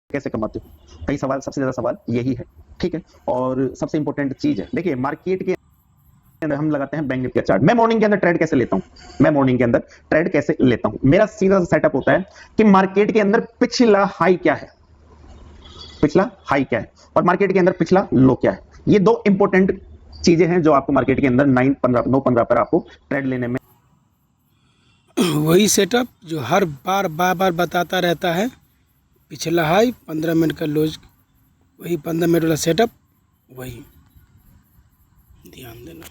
कैसे कमाते हो? कई सवाल, सबसे ज़्यादा सवाल यही है, ठीक है? और सबसे इंपॉर्टेंट चीज़ है, देखिए मार्केट के अंदर हम लगाते हैं बैंक निफ्टी का चार्ट। मैं मॉर्निंग के अंदर ट्रेड कैसे लेता हूँ? मैं मॉर्निंग के अंदर ट्रेड कैसे लेता हूँ? मेरा सीधा सा सेटअप होता है कि मार्केट के अंदर पिछला हाई क्या है, पिछला हाई क्या है और मार्केट के अंदर पिछला लो क्या है। ये दो इंपॉर्टेंट चीजें हैं जो आपको मार्केट के अंदर 9-15 पर आपको ट्रेड लेने में वही सेटअप जो हर बार बताता रहता है। पिछला हाई 15 मिनट का लोज, वही 15 मिनट वाला सेटअप, वही ध्यान देना।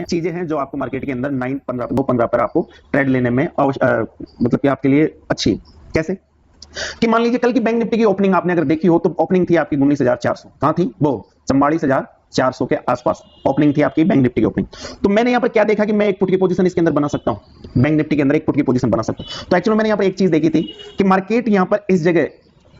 चीजें हैं जो आपको मार्केट के अंदर 9-15 पर आपको ट्रेड लेने में मतलब कि आपके लिए अच्छी है। कैसे कि मान लीजिए कल की बैंक निफ्टी की ओपनिंग आपने अगर देखी हो तो ओपनिंग थी आपकी 19,400। कहां थी वो? 44,400 के आसपास ओपनिंग थी आपकी बैंक निफ्टी की ओपनिंग। तो मैंने यहां पर क्या देखा कि मैं एक पुट की पोजीशन इसके अंदर बना सकता हूं, बैंक निफ्टी के अंदर एक पुट की पोजीशन बना सकता हूं। तो एक्चुअली मैंने यहां पर एक चीज देखी थी कि मार्केट यहां पर इस जगह,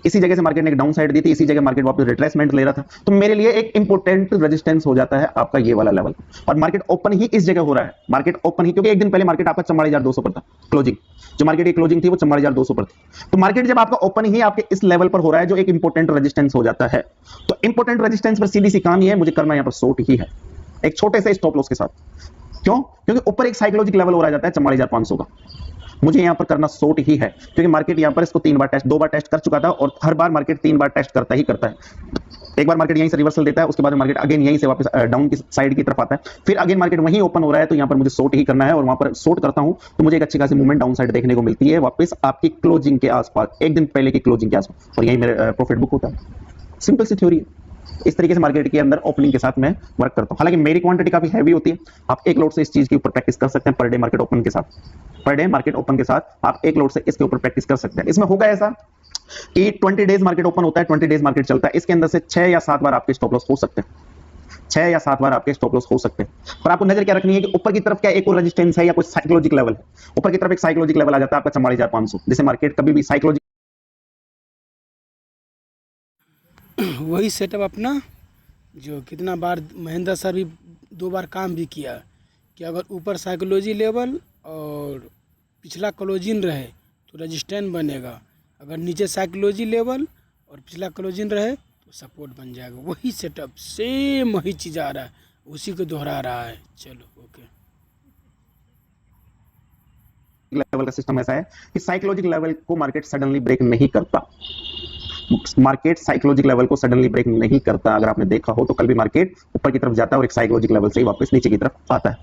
इसी जगह से मार्केट ने एक डाउन साइड दी थी, इसी जगह मार्केट वापस रिट्रेसमेंट ले रहा था। तो मेरे लिए एक इंपॉर्टेंट रेजिस्टेंस हो जाता है आपका ये वाला लेवल। और मार्केट ओपन ही इस जगह हो रहा है, मार्केट ओपन ही, क्योंकि एक दिन पहले मार्केट आपका 44,200 पर था क्लोजिंग, जो मार्केट की क्लोजिंग थी वो 44,200 पर थी। तो मार्केट जब आपका ओपन ही आपके इस लेवल पर हो रहा है जो एक इंपॉर्टेंट रेजिस्टेंस हो जाता है, तो इंपॉर्टेंट रेजिस्टेंस पर सीधी सी कहानी है, मुझे करना यहां पर शॉर्ट ही है, एक छोटे से स्टॉप लॉस के साथ। क्यों? क्योंकि ऊपर एक साइकोलॉजिक लेवल हो रहा जाता है 44,500 का, मुझे यहां पर करना शॉर्ट ही है, क्योंकि मार्केट यहां पर इसको 2 बार टेस्ट कर चुका था और हर बार मार्केट 3 बार टेस्ट करता ही करता है। एक बार मार्केट यहीं से रिवर्सल देता है, उसके बाद मार्केट अगेन यहीं से वापस डाउन की साइड की तरफ आता है, फिर अगेन मार्केट वहीं ओपन हो रहा है, तो यहां पर मुझे शॉर्ट ही करना है और वहां पर शॉर्ट करता हूं तो मुझे एक अच्छी खासी मूवमेंट डाउन साइड देखने को मिलती है वापस आपकी क्लोजिंग के आसपास, एक दिन पहले की क्लोजिंग के आसपास, और यही मेरे प्रॉफिट बुक होता है। सिंपल सी थ्योरी है। इस तरीके से मार्केट के अंदर ओपनिंग के साथ मैं वर्क करता हूं। हालांकि मेरी क्वांटिटी काफी हैवी होती है, आप एक लोड से इस चीज के ऊपर प्रैक्टिस कर सकते हैं पर डे मार्केट ओपन के साथ, पर डे मार्केट ओपन के साथ आप एक लोड से इसके ऊपर प्रैक्टिस कर सकते हैं। इसमें होगा ऐसा कि 20 डेज मार्केट ओपन होता है, 20 डेज मार्केट चलता है, इसके अंदर से 6 या 7 बार आपके स्टॉप लॉस हो सकते हैं, 6 या 7 बार आपके स्टॉप लॉस हो सकते हैं। पर आपको नजर क्या रखनी है कि ऊपर की तरफ क्या एक और रेजिस्टेंस है या कोई साइकोलॉजिक लेवल है। ऊपर की तरफ एक साइकोलॉजिक लेवल आ जाता है आपका 44,500, जैसे मार्केट कभी भी साइकोलॉजिक वही सेटअप अपना जो कितना बार महेंद्र सर भी 2 बार काम भी किया कि अगर ऊपर साइकोलॉजी लेवल और पिछला क्लोजिंग रहे तो रेजिस्टेंस बनेगा, अगर नीचे साइकोलॉजी लेवल और पिछला क्लोजिंग रहे तो सपोर्ट बन जाएगा। वही सेटअप सेम वही चीज़ आ रहा है, उसी को दोहरा रहा है। चलो ओके। लेवल का सिस्टम ऐसा है कि साइकोलॉजिक लेवल को मार्केट सडनली ब्रेक नहीं करता, मार्केट साइकोलॉजिक लेवल को सडनली ब्रेक नहीं करता। अगर आपने देखा हो तो कल भी मार्केट ऊपर की तरफ जाता है और एक साइकोलॉजिक लेवल से ही वापस नीचे की तरफ आता है।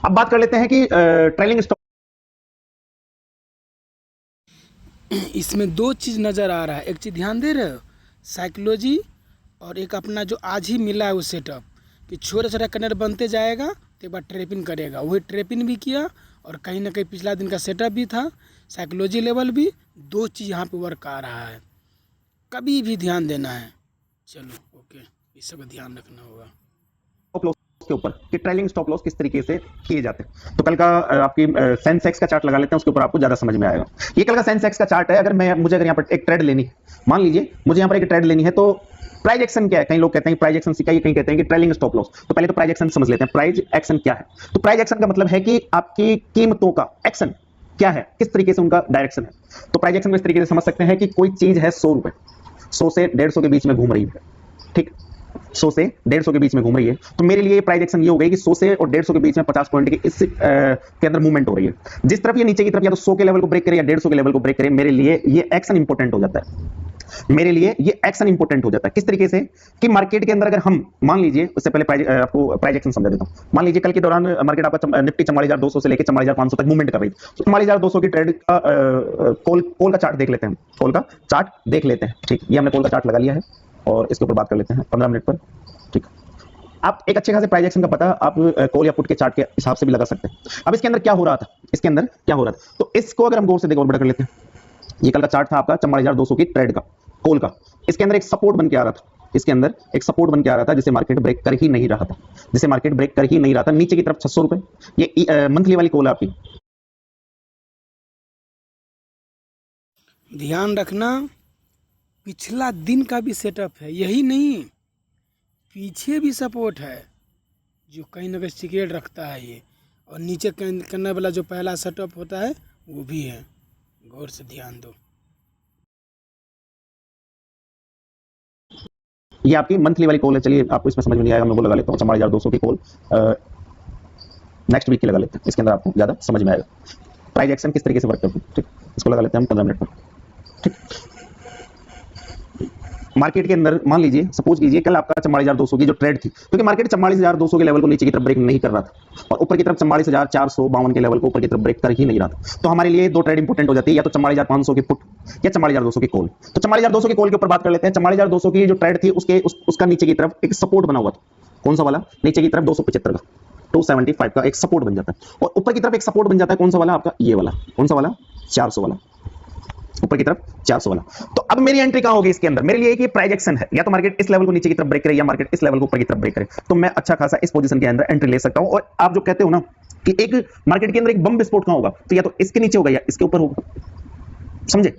अब बात कर लेते हैं कि ट्रेलिंग स्टॉप, इसमें दो चीज़ नज़र आ रहा है, एक चीज़ ध्यान दे रहे हो, साइकोलॉजी और एक अपना जो आज ही मिला है वो सेटअप कि छोटा छोटा कनेर बनते जाएगा तो एक बार ट्रेपिंग करेगा, वही ट्रेपिंग भी किया और कहीं ना कहीं पिछला दिन का सेटअप भी था, साइकोलॉजी लेवल भी। दो चीज़ यहाँ पे वर्क आ रहा है, कभी भी ध्यान देना है। चलो ओके, इस सब का ध्यान रखना होगा। लॉस के ऊपर कि ट्रेलिंग स्टॉप लॉस किस तरीके से किए जाते हैं। तो कल का आपकी सेंसेक्स का चार्ट लगा लेते हैं, उसके ऊपर आपको ज्यादा समझ में आएगा। ये कल का सेंसेक्स का चार्ट है। अगर मुझे अगर यहाँ पर एक ट्रेड लेनी है, मान लीजिए मुझे यहाँ पर एक ट्रेड लेनी है, तो प्राइज एक्शन क्या है? कई लोग कहते हैं प्राइज एक्शन सिखाइए, कहीं कहते हैं कि ट्रेलिंग स्टॉप लॉस। तो पहले तो प्राइज एक्शन समझ लेते हैं। प्राइज एक्शन क्या है? तो प्राइज एक्शन का मतलब है कि आपकी कीमतों का एक्शन क्या है, किस तरीके से उनका डायरेक्शन है। तो प्राइज एक्शन को इस तरीके से समझ सकते हैं कि कोई चीज है 100 रुपए, 100 से 150 के बीच में घूम रही है, ठीक, 100 से 150 के बीच में घूम रही है, तो मेरे लिए प्राइस एक्शन ये हो गई कि 100 से और 150 के बीच में 50 पॉइंट की इस के अंदर मूवमेंट हो रही है। जिस तरफ ये नीचे की तरफ या तो 100 के लेवल को ब्रेक करे या 150 के लेवल को ब्रेक करे, मेरे लिए ये एक्शन इंपॉर्टेंट हो जाता है, मेरे लिए ये एक्शन इंपॉर्टेंट हो जाता है। किस तरीके से कि मार्केट के अंदर अगर हम मान लीजिए, उससे पहले आपको प्राइस एक्शन समझा देता हूं। मान लीजिए कल के दौरान मार्केट आपका निफ्टी 44,200 से लेकर 44,500 तक मूवमेंट कर रही है, तो 44,200 की ट्रेड का कॉल का चार्ट देख लेते हैं, कॉल का चार्ट देख लेते हैं, ठीक, ये हमने कॉल का चार्ट लगा लिया है और इसके ऊपर बात कर लेते हैं 15 मिनट पर, ठीक। आप एक अच्छे खासे प्राइस एक्शन का पता आप कॉल या पुट के चार्ट के हिसाब से भी लगा सकते हैं। अब इसके अंदर क्या हो रहा था, इसके अंदर क्या हो रहा था, तो इसको अगर हम गौर से देखो और बड़ा कर लेते हैं। ये कल का चार्ट था आपका 44,200 की ट्रेड का, कॉल का। इसके अंदर एक सपोर्ट बन के आ रहा था, इसके अंदर एक सपोर्ट बन के आ रहा था जिसे मार्केट ब्रेक कर ही नहीं रहा था, जिसे मार्केट ब्रेक कर ही नहीं रहा था, नीचे की तरफ 600 रुपए। ये मंथली वाली कॉल है आपकी। ध्यान रखना, पिछला दिन का भी सेटअप है, यही नहीं पीछे भी सपोर्ट है जो कहीं ना कहीं सीक्रेट रखता है ये, और नीचे करने वाला जो पहला सेटअप होता है वो भी है। गौर से ध्यान दो। ये आपकी मंथली वाली कॉल है। चलिए आपको इसमें समझ में नहीं आएगा, मैं वो लगा लेता हूँ 44,200 की कॉल नेक्स्ट वीक की लगा लेते हैं, इसके अंदर आपको ज़्यादा समझ में आएगा प्राइस एक्शन किस तरीके से वर्क करती है। ठीक, इसको लगा लेते हैं हम 15 मिनट पर। ठीक, मार्केट के अंदर मान लीजिए सपोज कीजिए कल आपका 44,200 की जो ट्रेड थी, क्योंकि मार्केट 44,200 के लेवल को नीचे की तरफ ब्रेक नहीं कर रहा था और ऊपर की तरफ 44,452 के लेवल को ऊपर की तरफ ब्रेक कर ही नहीं रहा था, तो हमारे लिए दो ट्रेड इंपॉर्टेंट हो जाती है, या तो 44,500 की पुट या 44,200 की कॉल। तो 44,200 की कॉल के ऊपर बात कर लेते हैं। 44,200 की जो ट्रेड थी उसका नीचे की तरफ एक सपोर्ट बना हुआ था। कौन सा वाला? नीचे की तरफ 275 का 275 का एक सपोर्ट बन जाता है और ऊपर की तरफ एक सपोर्ट बन जाता है। कौन सा वाला? आपका ये वाला। कौन सा वाला? 400 वाला, ऊपर की तरफ 400 वाला। तो अब मेरी एंट्री कहां होगी इसके अंदर? मेरे लिए एक प्राइस एक्शन है, या तो मार्केट इस लेवल को नीचे की तरफ ब्रेक करे या मार्केट इस लेवल को ऊपर की तरफ ब्रेक करे, तो मैं अच्छा खासा इस पोजीशन के अंदर एंट्री ले सकता हूं। और आप जो कहते हो ना कि एक मार्केट के अंदर एक बम विस्फोट कहां होगा, तो या तो इसके नीचे होगा या इसके ऊपर होगा, समझे?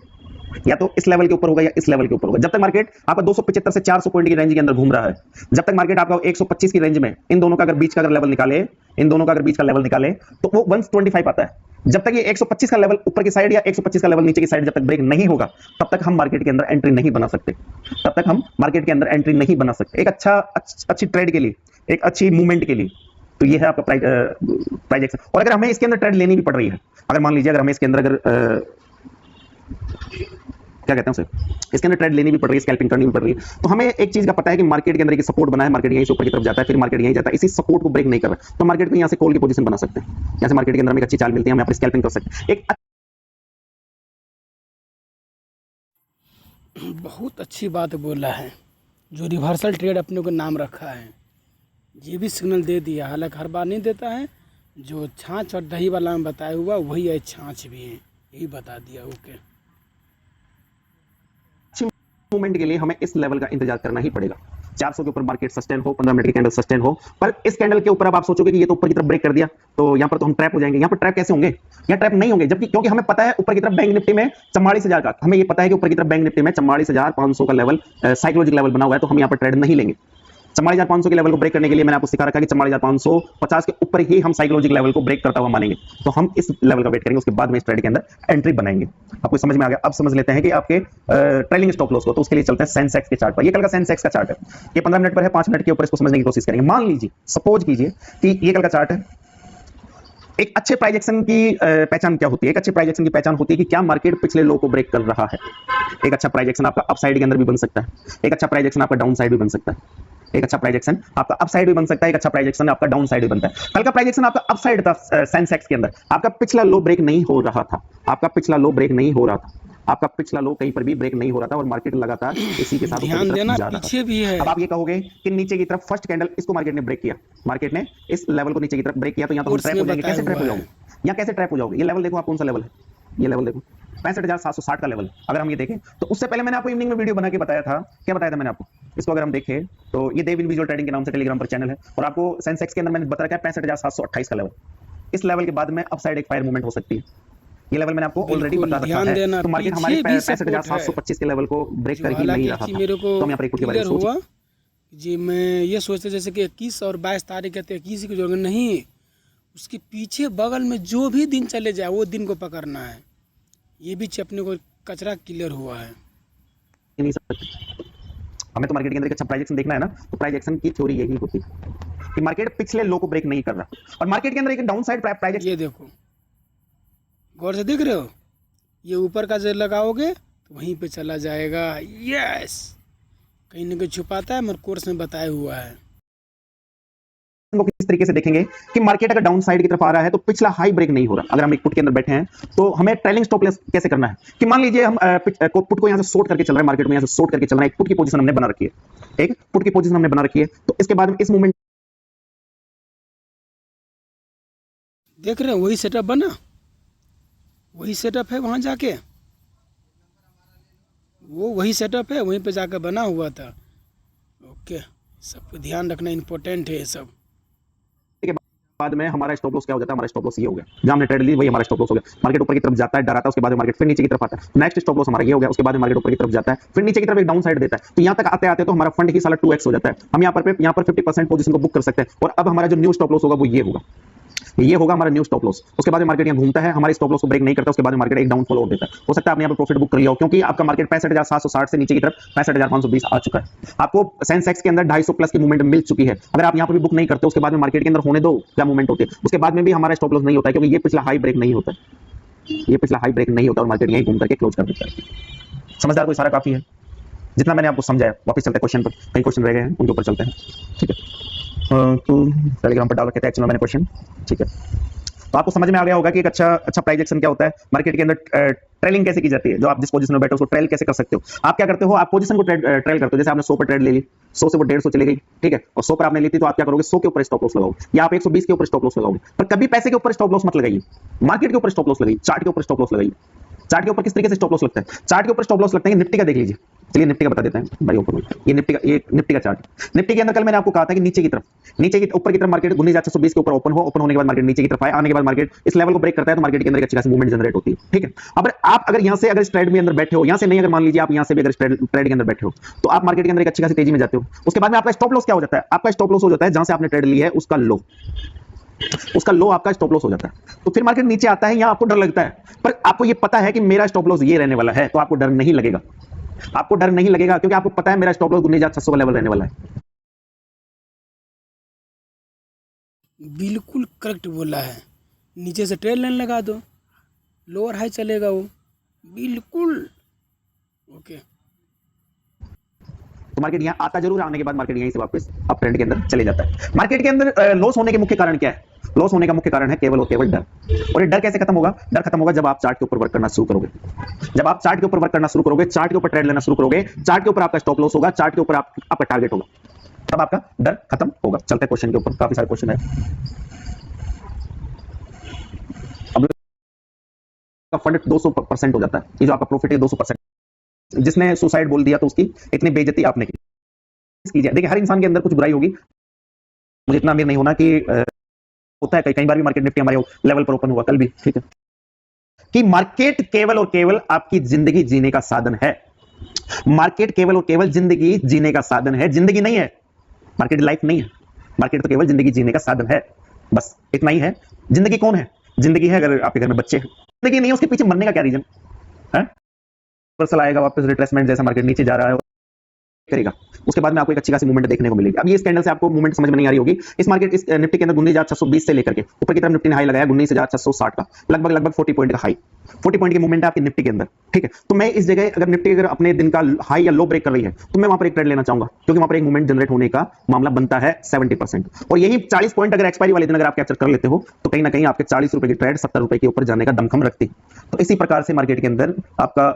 या तो इस लेवल के ऊपर होगा या इस लेवल के ऊपर होगा। जब तक मार्केट आपका 275 से 400 पॉइंट की रेंज के अंदर घूम रहा है, जब तक मार्केट आपका 125 की रेंज में, इन दोनों का अगर बीच का अगर लेवल निकाले, इन दोनों का अगर बीच का लेवल निकाले तो वो 125 आता है। जब तक ये 125 का लेवल ऊपर की साइड या 125 का लेवल नीचे की साइड जब तक ब्रेक नहीं होगा, तब तक हम मार्केट के अंदर एंट्री नहीं बना सकते। तब तक हम मार्केट के अंदर एंट्री नहीं बना सकते एक अच्छी ट्रेड के लिए, एक अच्छी मूवमेंट के लिए। तो ये है आपका प्राइस एक्शन। और अगर हमें इसके अंदर ट्रेड लेनी भी पड़ रही है, अगर मान लीजिए अगर हमें इसके अंदर अगर क्या कहते हैं उसे, इसके अंदर ट्रेड लेनी भी पड़ रही है, स्कैल्पिंग करनी भी पड़ रही है, तो हमें एक चीज का पता है कि मार्केट के अंदर एक सपोर्ट बना है, मार्केट यहीं से ऊपर की तरफ जाता है, फिर मार्केट यहीं जाता है, इसी सपोर्ट को ब्रेक नहीं कर रहा, तो मार्केट को यहाँ से कॉल की पोजीशन बना सकते हैं। यहाँ से मार्केट के अंदर हमें एक अच्छी चाल मिलती है, हम यहाँ पर स्कैल्पिंग कर सकते हैं। एक बहुत अच्छी बात बोला है। जो रिवर्सल ट्रेड अपने को नाम रखा है, ये भी सिग्नल दे दिया, हालांकि हर बार नहीं देता है। जो छाछ और दही वाला में बताया हुआ वही है, छाछ भी है, यही बता दिया। ओके, मूवमेंट के लिए हमें इस लेवल का इंतजार करना ही पड़ेगा। 400 के ऊपर मार्केट सस्टेन हो, 15 मिनट की कैंडल सस्टेन हो, पर इस कैंडल के ऊपर अब आप सोचोगे कि ये तो ऊपर की तरफ ब्रेक कर दिया, तो यहाँ पर तो हम ट्रैप हो जाएंगे। यहाँ पर ट्रैप कैसे होंगे? यहाँ ट्रैप नहीं होंगे, जबकि क्योंकि हमें पता है ऊपर की तरफ बैंक निफ्टी में 44,000 का, हमें ये पता है कि ऊपर की तरफ बैंक निफ्टी में 44,500 का लेवल साइकोलॉजिकल लेवल बना हुआ है, तो हम यहाँ पर ट्रेड नहीं लेंगे। 44,500 के लेवल को ब्रेक करने के लिए मैंने आपको सिखा रखा है कि 44,550 के ऊपर ही हम साइकोलॉजिकल लेवल को ब्रेक करता हुआ मानेंगे, तो हम इस लेवल का वेट करेंगे, उसके बाद में इस ट्रेड के अंदर एंट्री बनाएंगे। आपको समझ में आ गया? अब समझ लेते हैं कि आपके ट्रेलिंग स्टॉप लॉस को, तो उसके लिए चलते हैं सेंसेक्स के चार्ट पर। ये कल का सेंसेक्स का चार्ट है, ये 15 मिनट पर है, 5 मिनट के ऊपर इसको समझने की कोशिश करेंगे। मान लीजिए, सपोज कीजिए कि ये कल का चार्ट है। एक अच्छे प्राइस एक्शन की पहचान क्या होती है? एक अच्छे प्राइस एक्शन की पहचान होती है कि क्या मार्केट पिछले लो को ब्रेक कर रहा है। एक अच्छा प्राइस एक्शन आपका अपसाइड के अंदर भी बन सकता है, एक अच्छा प्राइस एक्शन आपका डाउन साइड भी बन सकता है। एक अच्छा प्राइस एक्शन आपका अपसाइड भी बन सकता है, एक अच्छा प्राइस एक्शन आपका डाउन साइड भी बनता है। कल का प्राइस एक्शन आपका अपसाइड था सेंसेक्स के अंदर, आपका पिछला लो ब्रेक नहीं हो रहा था, आपका पिछला लो ब्रेक नहीं हो रहा था, आपका पिछला लो कहीं पर भी ब्रेक नहीं हो रहा था और मार्केट लगातार इसी के साथ ध्यान देना पीछे भी है। अब आप ये कहोगे कि नीचे की तरफ फर्स्ट कैंडल इसको मार्केट ने ब्रेक किया, मार्केट ने इस लेवल को नीचे की तरफ ब्रेक किया, तो यहाँ तो हम ट्रैप हो जाएंगे। कैसे ट्रैप हो जाओगे? यहाँ कैसे ट्रैप हो जाओगे? ये लेवल देखो आप, कौन सा लेवल है? ये लेवल देखो 65,760 का लेवल। अगर हम ये देखें तो उससे पहले मैंने आपको इवनिंग में वीडियो बना के बताया था, क्या बताया था मैंने आपको? इसको अगर हम देखें तो ये देव इंडिविजुअल ट्रेडिंग के नाम से टेलीग्राम पर चैनल है, और आपको सेंसेक्स के अंदर मैंने बता रखा है 65,728 का लेवल। इस लेवल के बाद में अपसाइड एक फायर मूवमेंट हो सकती है। ये लेवल मैंने आपको ऑलरेडी बता रखा है, तो मार्केट हमारे 65,725 के लेवल को ब्रेक कर ही नहीं रहा था। तो हम यहाँ पर एक पुट के बारे में हुआ जी, मैं ये सोचता जैसे कि 21 और 22 तारीख कहते हैं 21 की जरूरत नहीं, उसके पीछे बगल में जो भी दिन चले जाए वो दिन को पकड़ना है। ये भी अपने को कचरा क्लियर हुआ है। नहीं सकते हमें तो मार्केट के अंदर एक अच्छा प्राइस एक्शन देखना है ना, तो प्राइस एक्शन की थ्योरी यही होती है कि मार्केट पिछले लो को ब्रेक नहीं कर रहा, और मार्केट के अंदर एक डाउन साइड प्राइस। ये देखो, गौर से देख रहे हो, ये ऊपर का जो लगाओगे तो वहीं पे चला जाएगा। यस, कहीं ना कहीं छुपाता है, मेरे कोर्स में बताया हुआ है। को किस तरीके से देखेंगे कि मार्केट अगर डाउन साइड की तरफ आ रहा है तो पिछला हाई ब्रेक नहीं हो रहा। अगर हम एक पुट के अंदर बैठे हैं तो हमें ट्रेलिंग स्टॉप लॉस कैसे करना है कि मान लीजिए हम पुट को यहां से शॉर्ट करके चल रहे हैं, मार्केट में यहां से शॉर्ट करके चल रहा है, एक पुट की पोजीशन हमने बना रखी है, एक पुट की पोजीशन हमने बना रखी है, तो इसके बाद में इस मूवमेंट देख रहे हैं वही सेटअप बना, वही सेटअप है वहां जाके, वो वही सेटअप है वहीं पे जाकर बना हुआ था। ओके, सबको ध्यान रखना इम्पोर्टेंट है ये सब। बाद में हमारा स्टॉप लॉस क्या हो जाता है? हमारा स्टॉप लॉस ये हो गया, जहां हमने ट्रेड ली वही हमारा स्टॉप लॉस हो गया। मार्केट ऊपर की तरफ जाता है, डराता है, उसके बाद मार्केट फिर नीचे की तरफ आता है, नेक्स्ट स्टॉप लॉस हमारा ये हो गया। उसके बाद मार्केट ऊपर की तरफ जाता है, फिर नीचे की तरफ एक डाउन साइड देता है, तो यहां तक आते आते तो हमारा फंड ही साला 2x हो जाता है। हम यहां पर 50% पोजीशन को बुक कर सकते हैं, और अब हमारा जो न्यू स्टॉप लॉस होगा वो ये होगा। ये होगा हमारा न्यू स्टॉप लॉस। उसके बाद में मार्केट यहाँ घूमता है, हमारे स्टॉप लॉस को ब्रेक नहीं करता, उसके बाद में मार्केट एक डाउनफॉल और देता है। हो सकता है आपने यहाँ पर प्रॉफिट बुक कर लिया हो, क्योंकि आपका मार्केट 65,760 से नीचे की तरफ 65,520 आ चुका है। आपको सेंसेक्स के अंदर 250 प्लस की मूवमेंट मिल चुकी है। अगर आप यहाँ पर भी बुक नहीं करते, उसके बाद में मार्केट के अंदर होने दो क्या मूवमेंट होती है, उसके बाद में भी हमारा स्टॉप लॉस नहीं होता है, क्योंकि ये पिछला हाई ब्रेक नहीं होता है, ये पिछला हाई ब्रेक नहीं होता और मार्केट यहीं घूम करके क्लोज कर देता है। समझदार को इशारा काफी है, जितना मैंने आपको समझाया। वापस चलते हैं क्वेश्चन पर, कई क्वेश्चन रह गए हैं उनके ऊपर चलते हैं, ठीक है। तो टेलीग्राम पर डाल रखे थे एक्चुअली मैंने क्वेश्चन, ठीक है। तो आपको समझ में आ गया होगा कि एक अच्छा प्राइस एक्शन क्या होता है, मार्केट के अंदर ट्रेलिंग कैसे की जाती है, जो आप जिस पोजीशन में बैठे हो उसको ट्रेल कैसे कर सकते हो। आप क्या करते हो, आप पोजीशन को ट्रेल करते हो। जैसे आपने 100 पर ट्रेड ले ली, 100 से वो 150 चली गई, ठीक है, और 100 पर आपने ली थी, तो आप क्या करोगे, 100 के ऊपर स्टॉप लॉस लगाओगे, या आप 120 के ऊपर स्टॉप लॉस लगाओगे। पर कभी पैसे के ऊपर स्टॉप लॉस मत लगाइए, मार्केट के ऊपर स्टॉप लॉस लगाइए, चार्ट के ऊपर स्टॉप लॉस लगाइए। चार्ट के ऊपर किस तरीके से स्टॉप लॉस लगता है, चार्ट के ऊपर स्टॉप लॉस लगता है, निफ्टी का देख लीजिए। चलिए निफ्टी का बता देते हैं भाई ऊपर, ये निफ्टी का चार्ट। निफ्टी के अंदर कल मैंने आपको कहा था कि नीचे की ऊपर की तरफ मार्केट 19,620 के ऊपर ओपन होने के बाद मार्केट नीचे की तरफ आए, आने के बाद मार्केट इस लेवल को ब्रेक करता है, तो मार्केट के अंदर एक अच्छी खासी मूवमेंट जनरेट होती है, ठीक है। अब आप अगर यहां से इस ट्रेड में अंदर बैठे हो, यहां से नहीं, अगर मान लीजिए आप यहां से भी अगर ट्रेड के अंदर बैठे हो, तो आप मार्केट के अंदर एक अच्छी खासी तेजी में जाते हो। उसके बाद में आपका स्टॉप लॉस क्या हो जाता है, आपका स्टॉप लॉस हो जाता है जहां से आपने ट्रेड ली है उसका लो आपका स्टॉप लॉस हो जाता है। तो फिर मार्केट नीचे आता है, यहां आपको डर लगता है, पर आपको ये पता है कि मेरा स्टॉप लॉस ये रहने वाला है, तो आपको डर नहीं लगेगा। आपको डर नहीं लगेगा क्योंकि आपको पता है मेरा स्टॉप लॉस 19,600 का लेवल रहने वाला है। बिल्कुल करेक्ट बोला है, नीचे से ट्रेल लाइन लगा दो, लोअर हाई चलेगा वो, बिल्कुल ओके। तो मार्केट यहां आता जरूर है, आने के बाद मार्केट यहीं से वापस अप ट्रेंड के अंदर चले जाता है। मार्केट के अंदर लॉस होने के मुख्य कारण क्या है, लॉस होने का मुख्य कारण है केवल और केवल डर। और ये डर कैसे खत्म होगा, डर खत्म होगा जब आप चार्ट के ऊपर वर्क करना शुरू करोगे। जब आप चार्ट के ऊपर वर्क करना शुरू करोगे, चार्ट के ऊपर ट्रेड लेना शुरू करोगे, चार्ट के ऊपर आपका स्टॉप लॉस होगा, चार्ट के ऊपर आपका टारगेट होगा, तब आपका डर खत्म होगा। चलते हैं क्वेश्चन के ऊपर, काफी सारे क्वेश्चन है। अब का फंड 200% हो जाता है, ये जो आपका प्रॉफिट है 200%। जिसने सुसाइड बोल दिया तो उसकी इतनी बेइज्जती आपने की। देखिए हर इंसान के अंदर कुछ बुराई होगी, मुझे इतना अमीर नहीं होना कि होता है कई बार भी मार्केट निफ्टी हमारे लेवल पर ओपन हुआ कल भी, ठीक है, कि मार्केट केवल और केवल आपकी जिंदगी जीने का साधन है। मार्केट केवल और केवल जिंदगी जीने का साधन है, जिंदगी नहीं है, मार्केट लाइफ नहीं है, मार्केट तो केवल जिंदगी जीने का साधन है, बस इतना ही है। जिंदगी कौन है, जिंदगी है अगर आपके घर में बच्चे हैं, जिंदगी नहीं है उसके पीछे मरने का क्या रीजन है। रिवर्सल आएगा, वापस रिट्रेसमेंट, जैसा मार्केट नीचे जा रहा है करेगा, उसके बाद में आपको एक अच्छी खासी मूवमेंट देखने को मिलेगी। अब ये इस कैंडल से आपको मूवमेंट समझ में नहीं आ रही होगी। इस निफ्टी के अंदर 19,620 से लेकर के ऊपर की तरफ निफ्टी ने हाई लगाया 19,660 का, लगभग 40 पॉइंट का हाई, 40 पॉइंट की मूवमेंट है आपकी निफ्टी के अंदर, ठीक है। तो मैं इस जगह अगर निफ्टी अगर अपने दिन का हाई या लो ब्रेक कर रही है, तो मैं वहां पर एक ट्रेड लेना चाहूंगा, क्योंकि वहां पर एक मूवमेंट जनरेट होने का मामला बनता है 70%। और यही 40 पॉइंट अगर एक्सपायरी वाले दिन अगर आप कैप्चर कर लेते हो, तो कहीं ना कहीं आपके 40 रुपए की ट्रेड 70 रुपए के ऊपर जाने का दमखम रखती है। तो इसी प्रकार से मार्केट के अंदर आपका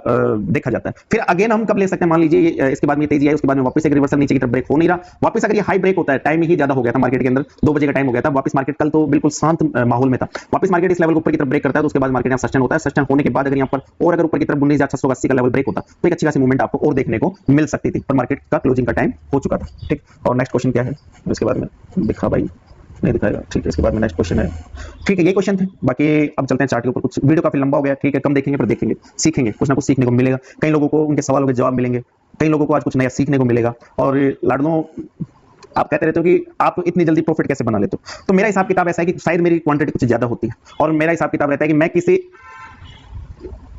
देखा जाता है। फिर अगेन हम कब ले सकते हैं, मान लीजिए इसके बाद में तेजी आई, उसके बाद में वापस एक रिवर्सल नीचे की तरफ ब्रेक हो नहीं रहा, वापस अगर ये हाई ब्रेक होता है, टाइम ही ज्यादा हो गया था मार्केट के अंदर, 2 बजे का टाइम हो गया था, वापस मार्केट कल तो बिल्कुल शांत माहौल में था, वापस मार्केट इस लेवल को ऊपर की तरफ ब्रेक करता है, तो उसके बाद मार्केट यहाँ सस्टेन होता है। सस्टेन होने के बाद अगर यहाँ पर और अगर ऊपर की तरफ 19,680 का लेवल ब्रेक होता, तो एक अच्छी खासी मूवमेंट आपको और देखने को मिल सकती थी, पर मार्केट का क्लोजिंग का टाइम हो चुका था, ठीक। और नेक्स्ट क्वेश्चन क्या है, इसके बाद में दिखा भाई नहीं दिखाएगा, ठीक है। इसके बाद में नेक्स्ट क्वेश्चन है, ठीक है, ये क्वेश्चन थे। बाकी अब चलते हैं चार्ट के ऊपर। कुछ वीडियो काफी लंबा हो गया, ठीक है, कम देखेंगे पर देखेंगे, सीखेंगे, कुछ ना कुछ सीखने को मिलेगा। कई लोगों को उनके सवालों के जवाब मिलेंगे, कई लोगों को आज कुछ नया सीखने को मिलेगा। और लाडनों आप कहते रहते हो कि आप इतनी जल्दी प्रॉफिट कैसे बना लेते हो, तो मेरा हिसाब किताब ऐसा है कि शायद मेरी क्वांटिटी कुछ ज्यादा होती है, और मेरा हिसाब किताब रहता है कि मैं किसी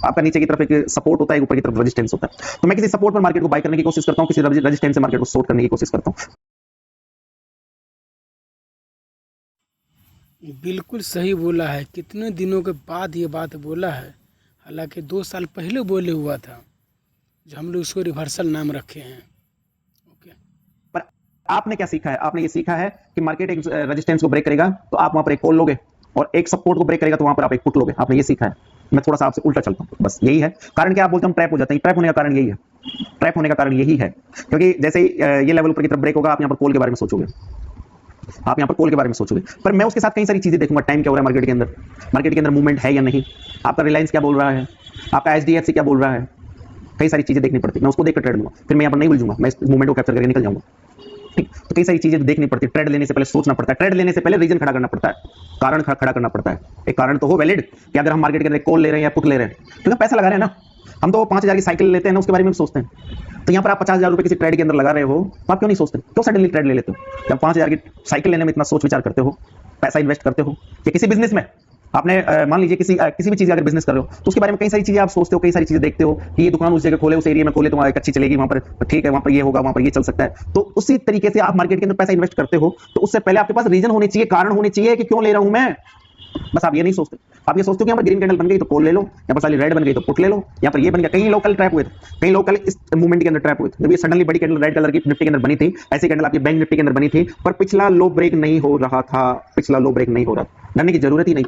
आपका नीचे की तरफ एक सपोर्ट होता है, ऊपर की तरफ रेजिस्टेंस होता है, तो मैं किसी सपोर्ट पर मार्केट को बाय करने की कोशिश करता हूं, किसी रेजिस्टेंस से मार्केट को शॉर्ट करने की कोशिश करता हूं। बिल्कुल सही बोला है, कितने दिनों के बाद ये बात बोला है, हालांकि 2 साल पहले बोले हुआ था, जो हम लोग उसको रिवर्सल नाम रखे हैं, ओके। पर आपने क्या सीखा है, आपने ये सीखा है कि मार्केट एक रेजिस्टेंस को ब्रेक करेगा तो आप वहां पर एक कॉल लोगे, और एक सपोर्ट को ब्रेक करेगा तो वहां पर आप एक पुट लोगे, आपने ये सीखा है। मैं थोड़ा सा आपसे उल्टा चलता हूं, बस यही है कारण। क्या आप बोलते हैं ट्रैप हो जाते हैं, ट्रैप होने का कारण यही है, ट्रैप होने का कारण यही है, क्योंकि जैसे ये लेवल ऊपर की तरफ ब्रेक होगा, आप यहाँ पर कॉल के बारे में सोचोगे, आप यहाँ पर कॉल के बारे में सोचोगे, पर मैं उसके साथ कई सारी चीजें देखूंगा, टाइम क्या हो रहा है मार्केट के अंदर मूवमेंट है या नहीं, आपका रिलायंस क्या बोल रहा है, आपका HDFC क्या बोल रहा है, कई सारी चीजें देखनी पड़ती है, मैं उसको देखकर ट्रेड लूंगा, फिर मैं यहाँ पर नहीं उलझूंगा, मैं इस मूवमेंट को कैप्चर करके निकल जाऊंगा, ठीक। तो कई सारी चीजें देखनी पड़ती है, ट्रेड लेने से पहले सोचना पड़ता है, ट्रेड लेने से पहले रीजन खड़ा करना पड़ता है, कारण खड़ा करना पड़ता है। एक कारण तो हो वैलिड कि अगर हम मार्केट के अंदर कॉल ले रहे हैं या पुट ले रहे हैं, क्योंकि पैसा लगा रहे हैं ना, हम तो 5,000 की साइकिल लेते हैं ना, उसके बारे में भी सोचते हैं। तो यहाँ पर आप 50,000 रुपए किसी ट्रेड के अंदर लगा रहे हो, तो आप क्यों नहीं सोचते, क्यों सडनली ट्रेड ले लेते हो। जब 5,000 की साइकिल लेने में इतना सोच विचार करते हो, पैसा इन्वेस्ट करते हो या किसी बिजनेस में आपने मान लीजिए किसी भी चीज अगर बिजनेस कर रहे हो तो उसके बारे में कई सारी चीजें आप सोचते हो, कई सारी चीजें देखते हो कि ये दुकान उस जगह खोले, उस एरिया में खोले तो वहां एक अच्छी चलेगी, वहां पर ठीक है, वहां पर ये होगा, वहां पर ये चल सकता है। तो उसी तरीके से आप मार्केट के अंदर पैसा इन्वेस्ट करते हो तो उससे पहले आपके पास रीजन होनी चाहिए, कारण होने चाहिए कि क्यों ले रहा हूं मैं। बस आप ये नहीं सोचते, आप ये सोचते हो कि यहाँ पर ग्रीन कैंडल बन गई तो कॉल ले लो, यहाँ पर साली रेड बन गई तो पुट ले लो, यहाँ पर ये बन गया। कई लोकल ट्रैप हुए थे, कई लोकल इस मूवमेंट के अंदर ट्रैप हुए थे। जब ये सडनली बड़ी कैंडल रेड कलर की निफ्टी के अंदर बनी थी, ऐसी कैंडल आपकी बैंक निफ्टी के अंदर बनी थी, पर पिछला लो ब्रेक नहीं हो रहा था, पिछला लो ब्रेक नहीं हो रहा था। डरने की जरूरत ही नहीं।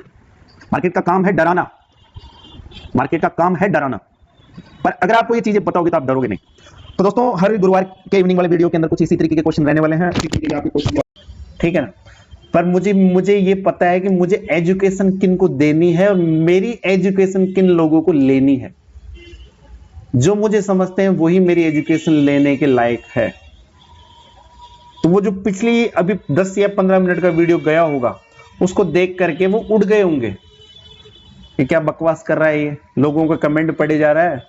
मार्केट का काम है डराना, मार्केट का काम है डराना, पर अगर आपको ये चीजें पता होगी तो आप डरोगे नहीं। तो दोस्तों हर गुरुवार के इवनिंग वाले वीडियो के अंदर कुछ इसी तरीके के क्वेश्चन रहने वाले हैं, ठीक है ना। पर मुझे ये पता है कि मुझे एजुकेशन किन को देनी है और मेरी एजुकेशन किन लोगों को लेनी है। जो मुझे समझते हैं वही मेरी एजुकेशन लेने के लायक है। तो वो जो पिछली अभी 10 या 15 मिनट का वीडियो गया होगा उसको देख करके वो उड़ गए होंगे कि क्या बकवास कर रहा है ये, लोगों का कमेंट पढ़े जा रहा है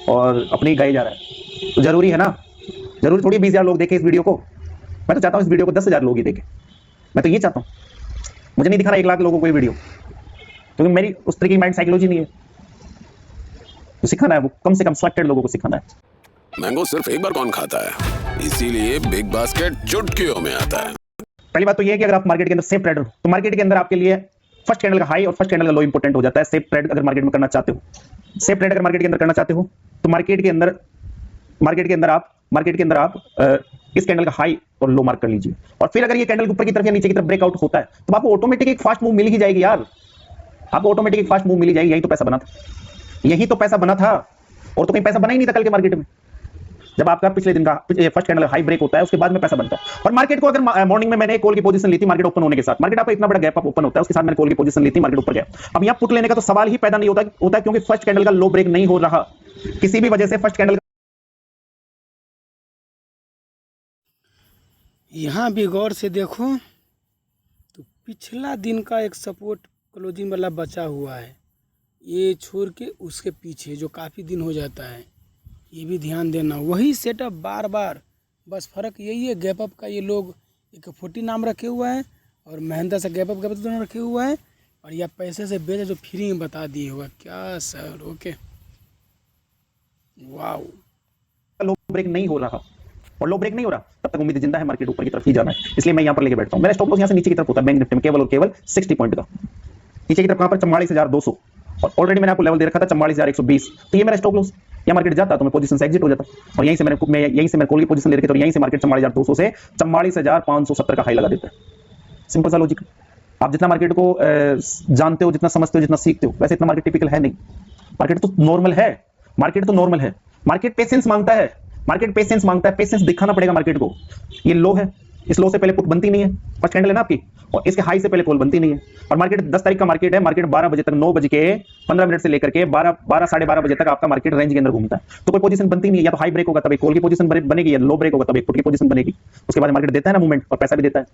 और अपनी गाई जा रहा है। तो जरूरी है ना, जरूरी थोड़ी 20,000 लोग देखें इस वीडियो को। मैं तो चाहता हूं इस वीडियो को 10,000 लोग ही देखें, मैं तो ये चाहता हूं। मुझे नहीं दिखा रहा 1 लाख लोगों को ये वीडियो, क्योंकि मेरी उस तरह की माइंड साइकोलॉजी नहीं है। तो सिखाना है वो कम से कम सिलेक्टेड लोगों को सिखाना है। मैंगो सिर्फ एक बार कौन खाता है, इसीलिए बिग बास्केट चुटकियों में आता है। पहली बात तो ये है कि अगर आप मार्केट के अंदर सेफ ट्रेडर हो तो मार्केट के अंदर आपके लिए फर्स्ट कैंडल का हाई और फर्स्ट कैंडल का लो इंपॉर्टेंट हो जाता है। सेफ ट्रेड अगर मार्केट में करना चाहते हो, सेफ ट्रेड अगर मार्केट के अंदर करना चाहते हो तो मार्केट के अंदर आप इस कैंडल का हाई और लो मार्क कर लीजिए। और फिर अगर ये कैंडल ऊपर की तरफ या नीचे की तरफ ब्रेकआउट होता है तो आपको ऑटोमेटिक एक फास्ट मूव मिल ही जाएगी यार, आपको ऑटोमेटिक एक फास्ट मूव मिल ही जाएगी। यही तो पैसा बना था, यही तो पैसा बना था, और तो कहीं पैसा बना ही नहीं था कल के मार्केट में। जब आपका पिछले दिन का फर्स्ट कैंडल हाई ब्रेक होता है उसके बाद में पैसा बनता है। और मार्केट को अगर मॉर्निंग में मैंने कॉल की पोजीशन ली थी मार्केट ओपन होने के साथ, मार्केट आपका इतना बड़ा गैप अप ओपन होता है उसके साथ मैंने कॉल की पोजीशन ली थी, मार्केट ऊपर गया। अब यहां पुट लेने का तो सवाल ही पैदा नहीं होता क्योंकि फर्स्ट कैंडल का लो ब्रेक नहीं हो रहा किसी भी वजह से। फर्स्ट कैंडल यहाँ भी गौर से देखो तो पिछला दिन का एक सपोर्ट क्लोजिंग वाला बचा हुआ है, ये छोड़ के उसके पीछे जो काफ़ी दिन हो जाता है, ये भी ध्यान देना। वही सेटअप बार बार, बस फ़र्क यही है गैप अप का। ये लोग एक 40 नाम रखे हुआ है और महिंद्रा से गैप अप दोनों रखे हुआ है, और या पैसे से बेचे जो फ्री में बता दिए होगा। क्या सर, ओके, वाओ। लो ब्रेक नहीं हो रहा और लो ब्रेक नहीं हो रहा तब तक उम्मीद जिंदा है, मार्केट ऊपर की तरफ ही जाना है, इसलिए मैं यहां पर लेके बैठता हूं। मेरा स्टॉप लॉस यहां से नीचे की तरफ होता है बैंक निफ्टी में केवल और केवल 60 पॉइंट का। नीचे की तरफ कहां पर 44,200, और ऑलरेडी मैंने आपको लेवल दे रखा था 44,120। तो ये मेरा स्टॉप लॉस, या मार्केट जाता तो मैं पोजीशन से एग्जिट हो जाता, और यहीं से मैंने कॉल की पोजीशन ले रखी थी और यहीं से मार्केट 44,200 से 44,570 का हाई लगा देता है। सिंपल सा लॉजिक। आप जितना मार्केट को जानते हो, जितना समझते हो, जितना सीखते हो, वैसे इतना मार्केट टिपिकल है नहीं। मार्केट तो नॉर्मल है, मार्केट तो नॉर्मल है। मार्केट पेशेंस मांगता है, मार्केट पेशेंस मांगता है, पेशेंस दिखाना पड़ेगा मार्केट को। ये लो है, इस लो से पहले पुट बनती नहीं है, फर्स्ट कैंडल है ना आपकी, और इसके हाई से पहले कॉल बनती नहीं है। और मार्केट 10 तारीख का मार्केट है, मार्केट 12 बजे तक, 9 बजे के 15 मिनट से लेकर के 12 साढ़े 12 बजे तक आपका मार्केट रेंज के अंदर घूमता है। तो कोई पोजीशन बनती नहीं है, या तो हाई ब्रेक होगा तब एक कॉल की पोजीशन बनेगी, या लो ब्रेक होगा तब एक पुट की पोजीशन बनेगी। उसके बाद मार्केट देता है ना मूवमेंट और पैसा भी देता है।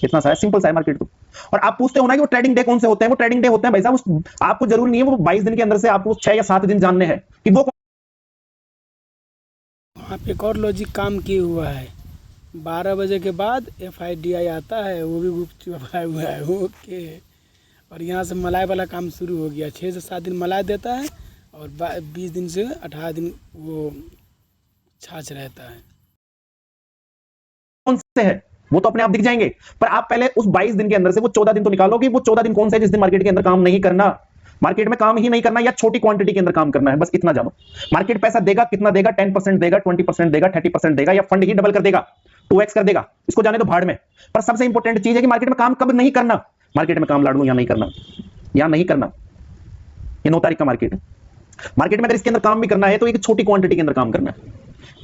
इतना सा है, सिंपल सा है मार्केट तो। और आप पूछते हो ना कि वो ट्रेडिंग डे कौन से होते हैं, वो ट्रेडिंग डे होते हैं भाई साहब, आपको जरूरी नहीं है वो 22 दिन के अंदर से, आपको 6 या 7 दिन जानने हैं कि वो। वहाँ पे एक और लॉजिक काम किए हुआ है, 12 बजे के बाद FIDI आता है, वो भी गुपचुप आया हुआ है, ओके। और यहाँ से मलाई वाला काम शुरू हो गया, 6 से 7 दिन मलाई देता है और 20 दिन से 18 दिन वो छाछ रहता है। कौन से है वो तो अपने आप दिख जाएंगे, पर आप पहले उस 22 दिन के अंदर से वो 14 दिन तो निकालो कि वो 14 दिन कौन से है जिस दिन मार्केट के अंदर काम नहीं करना, मार्केट में काम ही नहीं करना, या छोटी क्वांटिटी के अंदर काम करना है, बस इतना जानो। मार्केट पैसा देगा, कितना देगा, 10% देगा, 20% देगा, 30% देगा, या फंड ही डबल कर देगा, 2x कर देगा, इसको जाने दो भाड़ में। पर सबसे इंपॉर्टेंट चीज है कि मार्केट में काम कब नहीं करना, मार्केट में काम लाड़ू या नहीं करना, या नहीं करना। ये 9 तारीख का मार्केट है। मार्केट में अगर इसके अंदर काम भी करना है तो एक छोटी क्वांटिटी के अंदर काम करना है,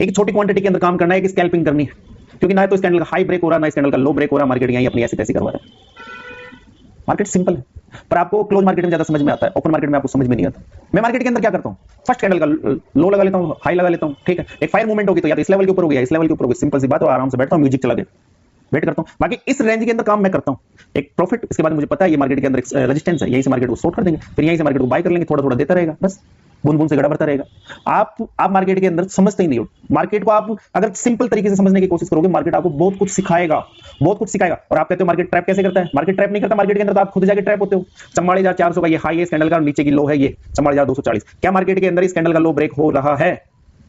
एक छोटी क्वांटिटी के अंदर काम करना है, एक स्कैल्पिंग करनी है, क्योंकि ना तो इस कैंडल का हाई ब्रेक हो रहा, ना इस कैंडल का लो ब्रेक हो रहा, मार्केट यहीं अपनी ऐसी तैसी करवा रहा है। मार्केट सिंपल है, पर आपको क्लोज मार्केट में ज्यादा समझ में आता है, ओपन मार्केट में आपको समझ में नहीं आता। मैं मार्केट के अंदर क्या करता हूं, फर्स्ट कैंडल का लो लगा लेता हूं, हाई लगा लेता हूं, ठीक है। एक फायर मूवमेंट होगी तो या तो इस लेवल के ऊपर हो गया, इस लेवल के ऊपर हो गई, सिंपल सी बात है, और आराम से बैठता हूं, म्यूजिक चला दे, वेट करता हूं। बाकी इस रेंज के अंदर काम मैं करता हूं, एक प्रॉफिट, इसके बाद मुझे पता है ये मार्केट के अंदर रेजिस्टेंस है, यहीं से मार्केट को शॉर्ट कर देंगे, फिर यहीं से मार्केट को बाय कर लेंगे, थोड़ा थोड़ा देता रहेगा, बस बूंद बूंद से घड़ा भरता रहेगा। आप मार्केट के अंदर समझते ही नहीं हो। मार्केट को आप अगर सिंपल तरीके से समझने की कोशिश करोगे, मार्केट आपको बहुत कुछ सिखाएगा, बहुत कुछ सिखाएगा। और आप कहते हो मार्केट ट्रैप कैसे करता है? मार्केट ट्रैप नहीं करता। मार्केट के अंदर तो आप खुद जाके ट्रैप होते हो। 44,400 का ये हाई है इस कैंडल का, और नीचे की लो है ये 44,240। क्या मार्केट के अंदर इस कैंडल का लो ब्रेक हो रहा है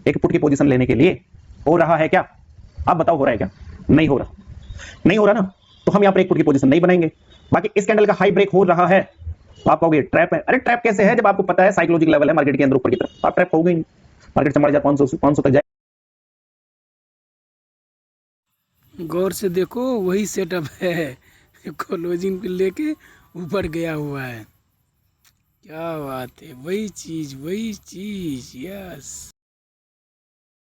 एक पुट की पोजीशन लेने के लिए? हो रहा है क्या? आप बताओ, हो रहा है क्या? नहीं हो रहा। नहीं हो रहा ना, तो हम यहां पर एक पुट की पोजीशन नहीं बनाएंगे। बाकी इस कैंडल का हाई ब्रेक हो रहा है तो आप कहोगे ट्रैप है। अरे ट्रैप कैसे है जब आपको पता है साइकोलॉजिकल लेवल है मार्केट के अंदर ऊपर की तरफ, आप ट्रैप होगे ही नहीं। मार्केट 44,500 तक जाए। गौर से देखो, वही सेटअप है, क्लोजिंग पे लेके ऊपर गया हुआ है। क्या बात है, वही चीज, यस।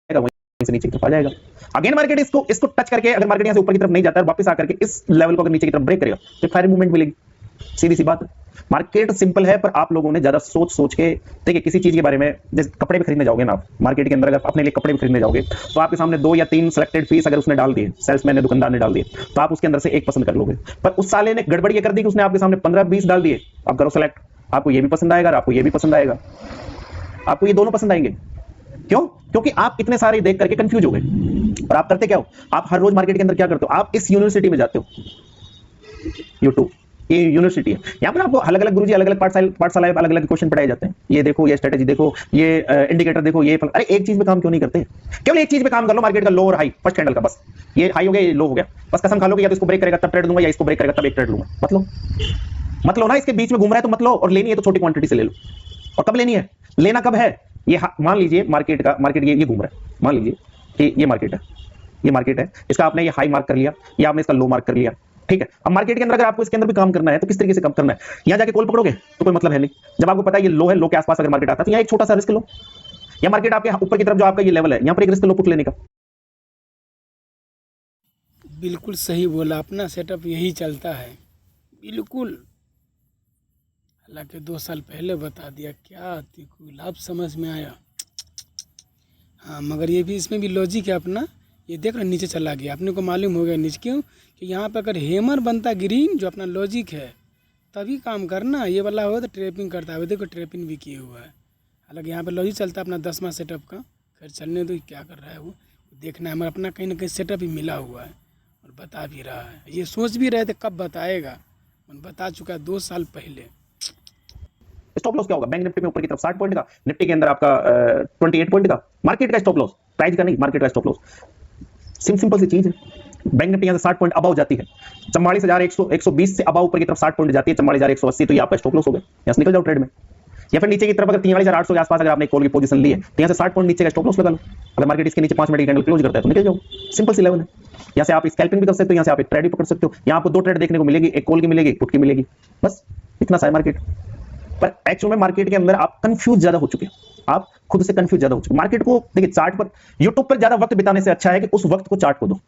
वहीं से नीचे की तरफ आ जाएगा। अगेन मार्केट इसको टच करके, अगर मार्केट यहां से ऊपर की तरफ नहीं जाता है, वापस आकर के इस लेवल को अगर नीचे की तरफ ब्रेक करेगा तो फायर मूवमेंट मिलेगी। सीधी सी बात है। मार्केट सिंपल है, पर आप लोगों ने ज्यादा सोच के देखिए किसी चीज के बारे में। जैसे कपड़े भी खरीदने जाओगे ना आप मार्केट के अंदर, अगर अपने लिए कपड़े भी खरीदने जाओगे तो आपके सामने 2 या 3 सिलेक्टेड पीस अगर उसने डाल दिए, सेल्समैन ने, दुकानदार ने डाल दिए, तो आप उसके अंदर से एक पसंद कर लोगे। पर उस साले ने गड़बड़ ये कर दी कि उसने आपके सामने 15-20 डाल दिए। आप करो सेलेक्ट, आपको ये भी पसंद आएगा और आपको ये भी पसंद आएगा, आपको ये दोनों पसंद आएंगे। क्यों? क्योंकि आप इतने सारे देख करके कंफ्यूज हो गए। और आप करते क्या हो? आप हर रोज मार्केट के अंदर क्या करते हो? आप इस यूनिवर्सिटी में जाते हो, यूट्यूब, ये यूनिवर्सिटी है, यहाँ पर आपको अलग अलग गुरुजी अलग अलग पाठशाला अलग अलग क्वेश्चन पढ़ाए जाते हैं। ये देखो, ये स्ट्रेटेजी देखो, ये इंडिकेटर देखो, ये अरे एक चीज पे काम क्यों नहीं करते? केवल एक चीज पे काम कर लो, मार्केट का लो और हाई, फर्स्ट कैंडल का, बस ये हाई हो गया, ये लो हो गया, बस कसम खा लो कि या तो इसको ब्रेक करेगा तब ट्रेड लूंगा, या इसको ब्रेक करेगा तब एक ट्रेड लूंगा। मत लो ना, इसके बीच में घूम रहा है तो मत लो, और लेनी है तो छोटी क्वांटिटी से ले लो। और कब लेनी है? लेना कब है? ये मान लीजिए मार्केट ये घूम रहा है, मान लीजिए कि ये मार्केट है, इसका आपने ये हाई मार्क कर लिया या आपने इसका लो मार्क कर लिया, ठीक है। अब मार्केट के अंदर अगर आपको इसके अंदर भी काम करना है तो किस तरीके से काम करना है? यहां जाके कॉल पकड़ोगे तो कोई मतलब है नहीं। जब आपको पता है ये लो है, लो के आसपास अगर मार्केट आता है तो यहां एक छोटा सा रिस्क लो, या मार्केट आपके ऊपर की तरफ जो आपका ये लेवल है यहां पर एक रिस्क लो पुट लेने का। बिल्कुल सही बोला, अपना सेटअप यही चलता है, बिल्कुल। हालांकि 2 साल पहले बता दिया, क्या तिकुल, अब समझ में आया। हाँ, मगर ये भी, इसमें भी लॉजिक है अपना। ये देख रहे नीचे चला गया, अपने को मालूम हो गया नीचे क्यों, कि यहाँ पर अगर हैमर बनता ग्रीन, जो अपना लॉजिक है, तभी काम करना। ये वाला हो तो ट्रैपिंग करता है, देखो ट्रैपिंग भी किए हुआ है। हालांकि यहाँ पर लॉजिक चलता है अपना 10वां सेटअप का। खैर चलने दो, क्या कर रहा है वो देखना है। हमारा अपना कहीं ना कहीं सेटअप ही मिला हुआ है और बता भी रहा है। ये सोच भी रहे थे कब बताएगा, बता चुका है 2 साल पहले। स्टॉप लॉस क्या होगा? बैंक निफ्टी में ऊपर की तरफ 60 पॉइंट का, निफ्टी के अंदर आपका 28 पॉइंट का। मार्केट का स्टॉप लॉस, प्राइस का नहीं, मार्केट का स्टॉप लॉस। सिंपल सी चीज है। बैंक निफ्टी यहां से 60 पॉइंट अबाउ जाती है, 44,120 से अबाउ ऊपर की तरफ 60 पॉइंट जाती है, 44,180, तो ये आपका स्टॉप लॉस हो गया, यहां से निकल जाओ ट्रेड में। या फिर नीचे की तरफ अगर 43,800 के आसपास अगर आपने कॉल की पोजीशन ली है तो यहां से 60 पॉइंट नीचे का स्टॉप लॉस लगा लो। अगर मार्केट इसके नीचे 5 मिनट की कैंडल क्लोज करता है तो निकल जाओ, सिंपल सी लेवल है। यहां से आप स्कैल्पिंग भी कर सकते हो, यहां से आप एक ट्रेड भी पकड़ सकते हो। यहां आपको 2 ट्रेड देखने को मिलेगी, एक कॉल की मिलेगी, एक पुट की मिलेगी, बस इतना सा है मार्केट। पर एक्चुअल में मार्केट के अंदर आप कंफ्यूज ज्यादा हो चुके हैं, आप खुद से कंफ्यूज ज्यादा हो चुके हैं। मार्केट को देखिए, चार्ट पर, यूट्यूब पर ज्यादा वक्त बिताने से अच्छा है कि उस वक्त को चार्ट को दो,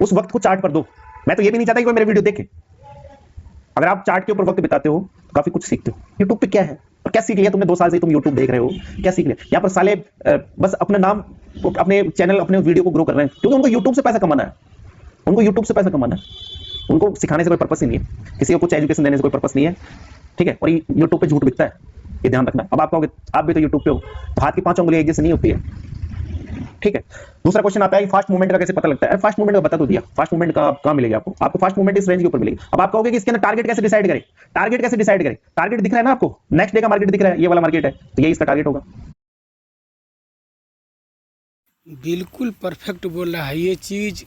उस वक्त को चार्ट पर दो। मैं तो ये भी नहीं चाहता कि कोई मेरे वीडियो देखे। अगर आप चार्ट के ऊपर वक्त बिताते हो तो काफी कुछ सीखते हो। यूट्यूब पे क्या है और क्या सीख लिया तुमने? 2 साल से तुम यूट्यूब देख रहे हो, क्या सीख लिया? यहाँ पर साले बस अपना नाम, अपने चैनल, अपने वीडियो को ग्रो कर रहे हैं, क्योंकि उनको यूट्यूब से पैसा कमाना है, उनको यूट्यूब से पैसा कमाना है, उनको सिखाने से कोई पर्पस ही नहीं है, किसी को कुछ एजुकेशन देने से कोई पर्पस नहीं है, ठीक है। और ये यूट्यूब पे झूठ बिकता है, ये ध्यान रखना। अब आप कहोगे आप भी तो यूट्यूब पे हो, तो हाथ की 5 उंगलियां एक जैसे नहीं होती है, ठीक है। दूसरा क्वेश्चन आता है फास्ट मूवमेंट का कैसे पता लगता है? फास्ट मूवमेंट का बता तो दिया, फास्ट मूवमेंट का कहां मिलेगा आपको? आपको फास्ट मूवमेंट इस रेंज के ऊपर मिलेगी। अब आप कहोगे कि इसके अंदर टारगेट कैसे डिसाइड करें? टारगेट कैसे डिसाइड करें? टारगेट दिख रहा है ना आपको, नेक्स्ट डे का मार्केट दिख रहा है, ये वाला मार्केट है, तो यही इसका टारगेट होगा। बिल्कुल परफेक्ट बोल रहा है ये चीज़।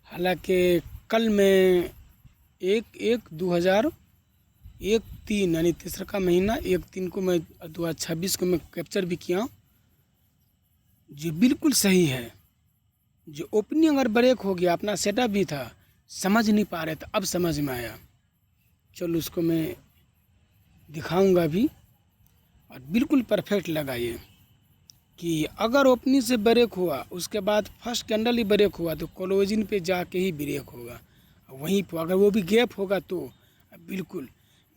हालांकि कल मैं 1/1/2001 यानी तीसरा का महीना 1/3 को मैं 2026 को मैं कैप्चर भी किया, जो बिल्कुल सही है। जो ओपनिंग अगर ब्रेक हो गया, अपना सेटअप भी था, समझ नहीं पा रहे थे, अब समझ में आया। चलो उसको मैं दिखाऊंगा भी, और बिल्कुल परफेक्ट लगा ये कि अगर ओपनिंग से ब्रेक हुआ, उसके बाद फर्स्ट कैंडल ही ब्रेक हुआ, तो क्लोजिंग पे जाके ही ब्रेक होगा। वहीं पर अगर वो भी गैप होगा तो बिल्कुल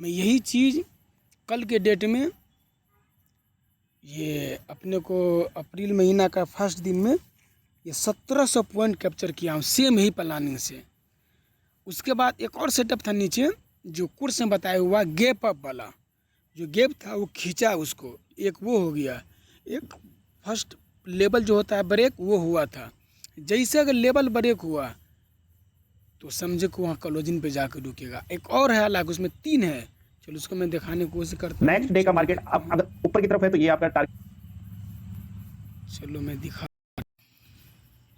मैं यही चीज़ कल के डेट में, ये अपने को अप्रैल महीना का फर्स्ट दिन में ये 1700 पॉइंट कैप्चर किया हूँ, सेम ही प्लानिंग से। उसके बाद एक और सेटअप था नीचे, जो कोर्स में बताया हुआ गैप अप वाला, जो गैप था वो खींचा उसको, एक वो हो गया, एक फर्स्ट लेवल जो होता है ब्रेक वो हुआ था। जैसे अगर लेवल ब्रेक हुआ तो समझे को वहाँ क्लोजिंग पे जाकर रुकेगा। एक और है, हालांकि उसमें 3 है, चलो उसको मैं दिखाने की कोशिश करता हूँ। नेक्स्ट डे का मार्केट अब अगर ऊपर की तरफ है तो ये आपका टारगेट। चलो मैं दिखा,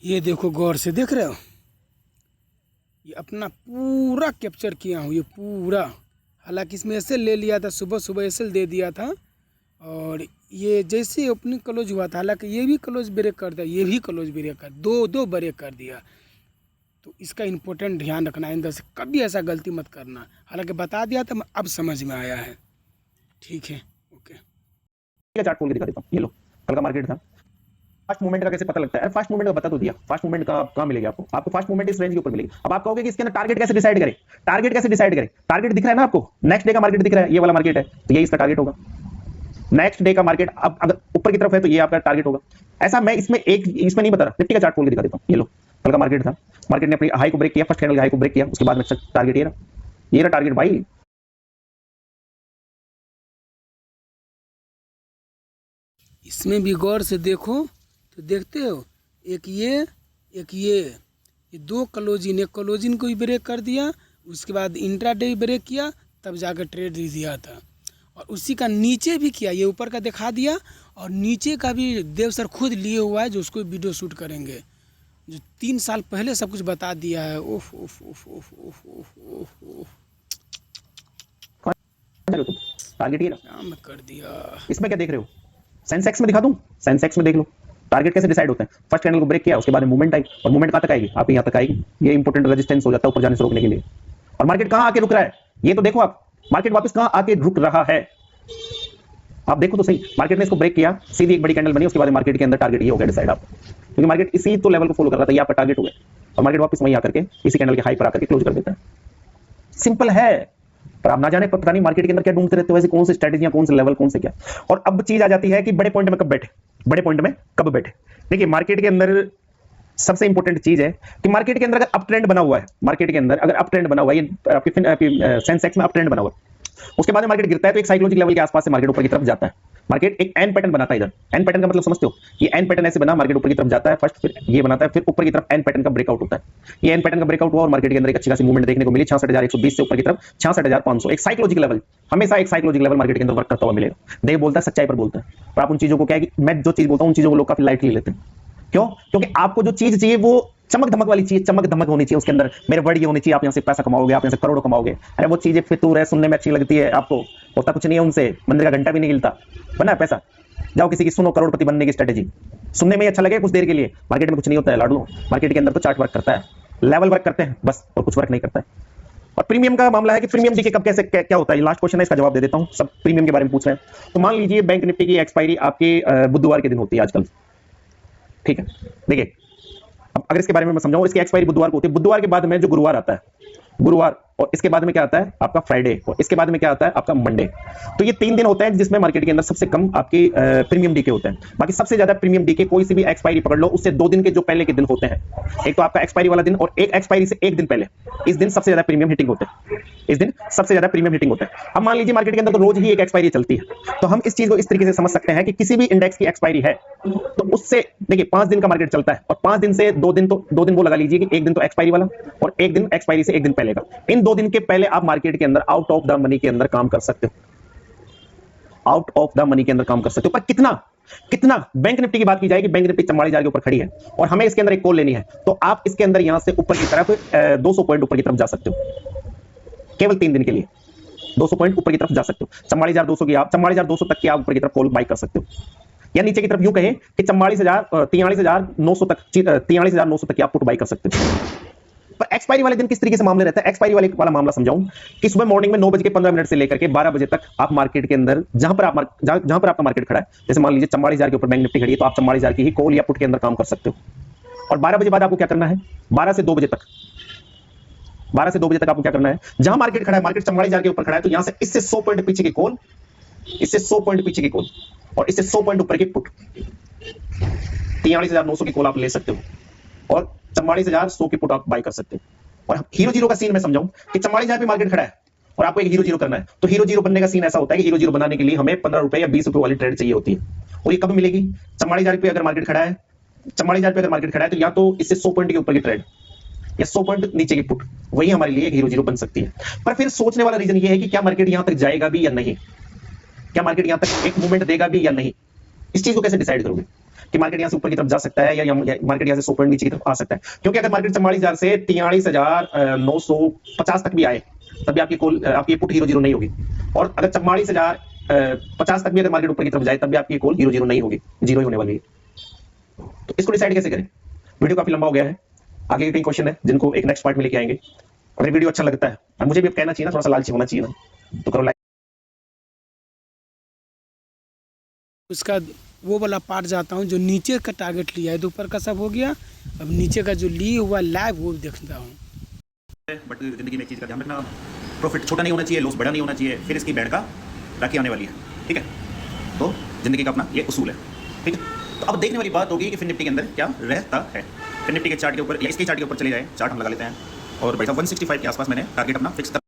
ये देखो गौर से देख रहे हो, ये अपना पूरा कैप्चर किया हूँ, ये पूरा। हालांकि इसमें एसएल ले लिया था, सुबह सुबह एसएल दे दिया था, और ये जैसे ओपनिंग क्लोज हुआ था, हालांकि ये भी क्लोज ब्रेक कर दिया, ये भी क्लोज ब्रेक कर, दो ब्रेक कर दिया। तो इसका इम्पोर्टेंट ध्यान रखना, इंदर से कभी ऐसा गलती मत करना। हालांकि बता दिया था, अब समझ में आया है। ठीक है, ओके। चार्ट खोल के दिखा देता हूँ। ये लो, कल का मार्केट था। फास्ट मूवमेंट का कैसे पता लगता है? फास्ट मूवमेंट का बता तो दिया, फास्ट मूवमेंट का कहां मिलेगा आपको? आपको फास्ट मूवमेंट इस रेंज के ऊपर मिलेगी। अब आप कहोगे कि इसके अंदर टारगेट कैसे डिसाइड करें? टारगेट कैसे डिसाइड करें? टारगेट दिख रहा है ना आपको, नेक्स्ट डे का मार्केट दिख रहा है, ये वाला मार्केट है, तो ये इसका टारगेट होगा। नेक्स्ट डे का मार्केट अब अगर ऊपर की तरफ है तो ये आपका टारगेट होगा। ऐसा मैं इसमें नहीं बता रहा, निफ्टी का चार्ट खोल के दिखा देता हूँ। ये लो, कल का मार्केट था, मार्केट ने अपनी हाई को ब्रेक किया, फर्स्ट कैंडल हाई को ब्रेक किया, उसके बाद में टारगेट ये रहा टारगेट भाई। इसमें भी गौर से देखो तो देखते हो, एक ये दो क्लोजिन, एक क्लोजिन को भी ब्रेक कर दिया, उसके बाद इंट्राडे ब्रेक किया, तब जाकर ट्रेड दिया था। और उसी का नीचे भी किया, ये ऊपर का दिखा दिया, और नीचे का भी देव सर खुद लिए हुआ है, जो उसको वीडियो शूट करेंगे, जो 3 साल पहले सब कुछ बता दिया है। उफ उफ उफ उफ उफ उफ उफ उफ, टारगेट ये काम कर दिया। इसमें क्या देख रहे हो? सेंसेक्स में दिखा दूं, सेंसेक्स में देख लो टारगेट कैसे डिसाइड होते हैं। फर्स्ट कैंडल को ब्रेक किया, उसके बाद में मूवमेंट आई, और मूवमेंट कहां तक आएगी? आप यहां तक आएगी, ये इंपॉर्टेंट रेजिस्टेंस हो जाता है ऊपर जाने से रोकने के लिए। और मार्केट कहां आके रुक रहा है, ये तो देखो आप, मार्केट वापस कहां आके रुक रहा है, आप देखो तो सही। मार्केट ने इसको ब्रेक किया, सीधी एक बड़ी कैंडल बनी, उसके बाद मार्केट के अंदर टारगेट ये हो गया डिसाइड आपको, क्योंकि मार्केट इसी तो लेवल को फॉलो कर रहा था, ये आपका टारगेट हो गया, और मार्केट वापस वहीं आकर के इसी कैंडल के हाई पर आकर के क्लोज कर देता है। सिंपल है, पर आप ना जाने पता नहीं मार्केट के अंदर क्या ढूंढते रहते हो, वैसे कौन सी स्ट्रेटेजियां, कौन से लेवल, कौन से क्या। और अब चीज आ जाती है कि बड़े पॉइंट में कब बैठे, बड़े पॉइंट में कब बैठे। देखिए मार्केट के अंदर सबसे इंपॉर्टेंट चीज है कि मार्केट के अंदर अगर अप ट्रेंड बना हुआ है, मार्केट के अंदर अगर अप ट्रेंड बना हुआ है, ये आपकी सेंसेक्स में अप ट्रेंड बना हुआ है, उसके बाद मार्केट गिरता है तो एक साइकोलॉजिकल लेवल के आसपास से मार्केट ऊपर की तरफ जाता है। मार्केट एक एन पैटर्न बनाता है, इधर एन पैटर्न का मतलब समझते हो, ये एन पैटर्न ऐसे बना, मार्केट ऊपर की तरफ जाता है फर्स्ट, फिर ये बनाता है, फिर ऊपर की तरफ एन पैटर्न का ब्रेकआउट होता है। ये एन पैटर्न का ब्रेकआउट हुआ और मार्केट के अंदर एक अच्छी खासी मूवमेंट देखने को मिली, 66,120 से ऊपर की तरफ 66,500, एक साइकोलॉजिकल लेवल, हमेशा एक साइकोलॉजिकल लेवल मार्केट के अंदर वर्क करता हुआ मिलेगा। देव बोलता है सच्चाई पर बोलता है, पर आप उन चीजों को क्या है कि मैं जो चीज बोलता हूं उन चीजों को लोग काफी लाइटली लेते हैं। क्यों? क्योंकि आपको जो चीज चाहिए वो चमक धमक वाली चीज, चमक धमक होनी चाहिए उसके अंदर, मेरे वर्ड ये होनी चाहिए, आप यहां से पैसा कमाओगे, आप यहां से करोड़ों कमाओगे। अरे वो चीजें फितूर है, सुनने में अच्छी लगती है, आपको होता कुछ नहीं है उनसे, मंदिर का घंटा भी नहीं हिलता, बना है पैसा, जाओ किसी की सुनो करोड़पति बनने की स्ट्रेटेजी, सुनने में ही अच्छा लगे कुछ देर के लिए, मार्केट में कुछ नहीं होता है लाडलो। मार्केट के अंदर तो चार्ट वर्क करता है, लेवल वर्क करते हैं बस, और कुछ वर्क नहीं करता है। और प्रीमियम का मामला है कि प्रीमियम डीके कब कैसे क्या होता है, लास्ट क्वेश्चन है, इसका जवाब दे देता हूं, सब प्रीमियम के बारे में पूछ रहे हैं। तो मान लीजिए बैंक निफ्टी की एक्सपायरी आपके बुधवार के दिन होती है आजकल, ठीक है। देखिए अब अगर इसके बारे में मैं समझाऊं, इसकी एक्सपायरी बुधवार को होती है, बुधवार के बाद में जो गुरुवार आता है, गुरुवार, और इसके बाद में क्या आता है आपका फ्राइडे, और इसके बाद में क्या आता है आपका मंडे। तो ये 3 दिन होते हैं जिसमें मार्केट के अंदर सबसे कम आपके प्रीमियम डीके होते हैं। बाकी सबसे ज्यादा प्रीमियम डीके कोई सी भी एक्सपायरी पकड़ लो, उससे 2 दिन के जो पहले के दिन होते हैं, एक तो आपका एक्सपायरी वाला दिन और एक एक्सपायरी से 1 दिन पहले, इस दिन सबसे ज्यादा प्रीमियम हिटिंग होते हैं, इस दिन सबसे ज्यादा प्रीमियम हिटिंग होता है। अब मान लीजिए मार्केट के अंदर तो रोज ही एक एक्सपायरी चलती है, तो हम इस चीज को इस तरीके से समझ सकते हैं कि किसी भी इंडेक्स की एक्सपायरी है तो उससे देखिए 5 दिन का मार्केट चलता है, और 5 दिन से 2 दिन, तो 2 दिन वो लगा लीजिए कि 1 दिन तो एक्सपायरी वाला और 1 दिन एक्सपायरी से 1 दिन पहले का। इन 2 दिन के पहले आप मार्केट के अंदर आउट ऑफ द मनी के अंदर काम कर सकते हो, आउट ऑफ द मनी के अंदर काम कर सकते हो। पर कितना बैंक निफ्टी की बात की जाएगी, बैंक निफ्टी 44,000 के ऊपर खड़ी है और हमें इसके अंदर एक कॉल लेनी है, तो आप इसके अंदर यहां से ऊपर की तरफ 200 पॉइंट ऊपर की तरफ जा सकते हो, केवल 3 दिन के लिए 200 पॉइंट ऊपर की तरफ जा सकते हो। 44,200 की आप 44,200 तक की आप ऊपर की तरफ कॉल बाई कर सकते हो, या नीचे की तरफ यूं कहें कि 43,900 तक 43,900 तक की आप पुट बाई कर सकते हो। पर एक्सपायरी वाले दिन किस तरीके से मामले रहता है, एक्सपायरी वाला मामला समझाऊं कि सुबह मॉर्निंग में 9:15 से लेकर के 12 बजे तक आप मार्केट के अंदर जहां पर आपका मार्केट खड़ा है, जैसे मान लीजिए 44,000 के ऊपर बैंक निफ्टी खड़ी है, तो आप 44,000 की ही कॉल या पुट के अंदर काम कर सकते हो। और 12 बजे बाद आपको क्या करना है, 12 से 2 बजे तक, 12 से 2 बजे तक आपको क्या करना है, जहां मार्केट खड़ा है, मार्केट 44,000 के ऊपर खड़ा है, तो यहां से इससे 100 पॉइंट पीछे की कॉल, इससे 100 पॉइंट पीछे की कॉल, और इससे 100 पॉइंट ऊपर की पुट, 43,900 की कॉल आप ले सकते हो, और 44,100 की पुट आप बाय कर सकते हो। और हीरो जीरो का सीन मैं समझाऊं कि 44,000 पे मार्केट खड़ा है, और आपको एक हीरो जीरो करना है, तो हीरो जीरो बनने का सीन ऐसा होता है कि हीरो जीरो बनाने के लिए हमें 15 रुपए या 20 रुपए वाली ट्रेड चाहिए होती है। और ये कब मिलेगी? 44,000 पे अगर मार्केट खड़ा है, 44,000 पे अगर मार्केट खड़ा है, तो या तो इससे 100 पॉइंट के ऊपर की ट्रेड या 100 पॉइंट नीचे की पुट, वही हमारे लिए एक हीरो जीरो बन सकती है। पर फिर सोचने वाला रीजन ये है कि क्या मार्केट यहां तक जाएगा भी या नहीं, क्या मार्केट यहां तक एक मूवमेंट देगा भी या नहीं। इस चीज को कैसे डिसाइड करोगे कि मार्केट यहां से ऊपर की तरफ जा सकता है या मार्केट यहां से 100 पॉइंट नीचे की तरफ आ सकता है? क्योंकि अगर मार्केट 44,000 से 43,950 तक भी आए, तब भी आपकी पुट हीरो जीरो नहीं होगी। और अगर 44,050 तक भी अगर मार्केट ऊपर की तरफ जाए, तब भी आपकी कॉल हीरो जीरो नहीं होगी, जीरो ही होने वाली है। तो इसको डिसाइड कैसे करें? वीडियो काफी लंबा हो गया है, आगे कई क्वेश्चन है जिनको एक नेक्स्ट पार्ट में लेके आएंगे। अगर वीडियो अच्छा लगता है, और मुझे भी कहना चाहिए ना, थोड़ा सा लालची होना चाहिए ना, तो करो लाइक। उसका वो वाला पार्ट जाता हूँ जो नीचे का टारगेट लिया है, तो ऊपर का सब हो गया, अब नीचे का जो लिए हुआ लाइव वो देखता हूँ। बट जिंदगी में एक चीज़ का ध्यान रखना, प्रॉफिट छोटा नहीं होना चाहिए, लॉस बड़ा नहीं होना चाहिए, फिर इसकी बैंड का राखी आने वाली है, ठीक है। तो जिंदगी का अपना ये उसूल है, ठीक है। तो अब देखने वाली बात होगी कि फिर निफ्टी के अंदर क्या रहता है। फिर निफ्टी के चार्ट के ऊपर या इसके चार्ट के ऊपर चले जाए, चार्ट हम लगा लेते हैं, और भाई साहब 165 के आसपास मैंने टारगेट अपना फिक्स कर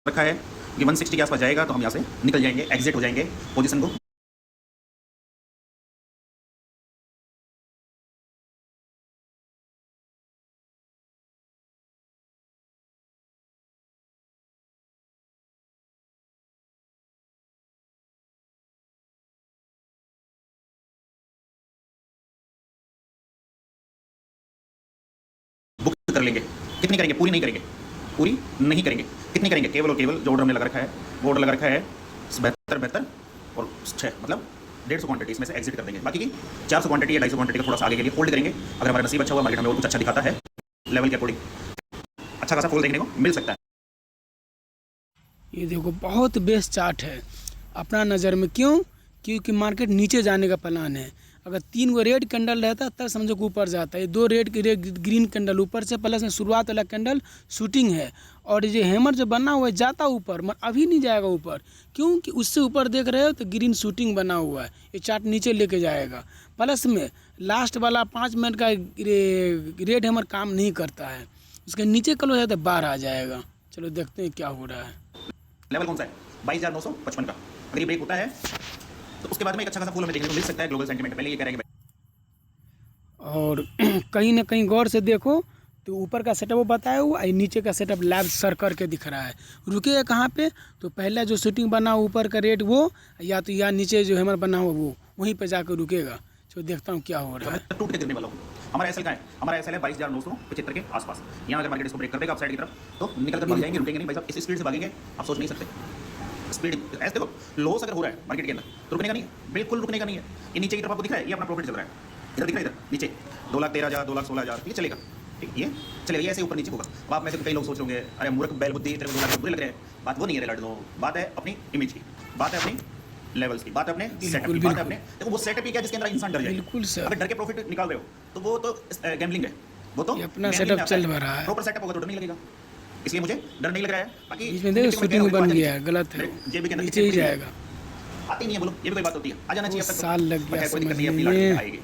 रखा है कि 160 के आसपास जाएगा तो हम यहाँ से निकल जाएंगे, एग्जिट हो जाएंगे पोजीशन को। बुक कर लेंगे, कितनी करेंगे? पूरी नहीं करेंगे, पूरी नहीं करेंगे। कितनी करेंगे? केवल और केवल जो ऑर्डर हमने लगा रखा है, वो ऑर्डर लगा रखा है 72 और 6, मतलब 150 क्वांटिटी इसमें से एग्जिट कर देंगे। बाकी की 400 क्वांटिटी या 250 क्वांटिटी का थोड़ा सा आगे के लिए होल्ड करेंगे। अगर हमारा नसीब अच्छा हुआ, मार्केट हमें और कुछ अच्छा दिखाता है, लेवल के अकॉर्डिंग अच्छा खासा फॉल देखने को मिल सकता है। ये देखो बहुत बेस्ट चार्ट है अपना नज़र में। क्यों? क्योंकि मार्केट नीचे जाने का प्लान है। अगर 3 गो रेड कैंडल रहता तब समझो कि ऊपर जाता है। 2 रेड ग्रीन कैंडल ऊपर से, प्लस में शुरुआत वाला कैंडल शूटिंग है, और ये हैमर जो बना हुआ है जाता ऊपर, मगर अभी नहीं जाएगा ऊपर। क्योंकि उससे ऊपर देख रहे हो तो ग्रीन शूटिंग बना हुआ है, ये चार्ट नीचे लेके जाएगा। प्लस में लास्ट वाला 5 मिनट का रेड हैमर काम नहीं करता है, उसके नीचे कल हो जाए तो बाहर आ जाएगा। चलो देखते हैं क्या हो रहा है। लेवल कौन सा है? 22,955 का। अगर ये ब्रेक होता है तो उसके बाद में एक अच्छा खासा फॉल हमें देखने को मिल सकता है। ग्लोबल सेंटीमेंट पहले ये कह रहे हैं कि और कहीं ना कहीं गौर से देखो तो ऊपर का सेटअप वो बताया हुआ है, नीचे का सेटअप लैब सर करके दिख रहा है। रुके कहाँ पे? तो पहला जो शूटिंग बना हुआ ऊपर का रेट वो, या तो या नीचे जो हैमर बना हुआ वो, वहीं पे जाकर रुकेगा। तो देखता हूँ क्या हो रहा है। टूट के गिरने वाला हूँ। हमारा एसएल का है, हमारा एसएल है 22,975 के आसपास। यहाँ अगर मार्केट इसको ब्रेक कर देगा अपसाइड की तरफ, तो निकल कर भाग जाएंगे, रुकेंगे नहीं भाई साहब। इस स्पीड से भागेंगे आप सोच नहीं सकते। स्पीड ऐसे देखो, लॉस अगर हो रहा है मार्केट के अंदर तो रुकने का नहीं है, बिल्कुल रुकने का नहीं है। ये नीचे की तरफ आपको दिख रहा है, ये अपना प्रॉफिट चल रहा है, इधर दिख रहा है, इधर नीचे 2,13,000 2,16,000 ये चलेगा, ठीक, ये चलेगा, ये ऐसे ऊपर नीचे होगा। अब आप में से कई लोग सोच होंगे, अरे मूर्ख बैल बुद्धि, तेरे को 2 लाख बुरे लग रहे हैं। बात वो नहीं है लड़नो, बात है अपनी इमेज की, बात है अपनी लेवल्स की, बात है अपने सेटअप की, बात है अपने, देखो वो सेटअप ही क्या जिसके अंदर इंसान डर जाए। बिल्कुल सर। अगर डर के प्रॉफिट निकाल रहे हो तो वो तो गैम्बलिंग है, वो तो ये अपना gambling setup में आता चल है। रहा है। प्रॉपर सेटअप होगा तो डर नहीं लगेगा, इसलिए मुझे डर नहीं लग रहा है। बाकी इसमें देखो शूटिंग बन गया है, गलत है, जेबी के अंदर नीचे ही जाएगा। आती नहीं है, बोलो ये भी कोई बात होती है? आ जाना चाहिए अब तक तो। साल लग गया कोई दिक्कत नहीं है, अपनी समझने लाइफ में। में आएगी,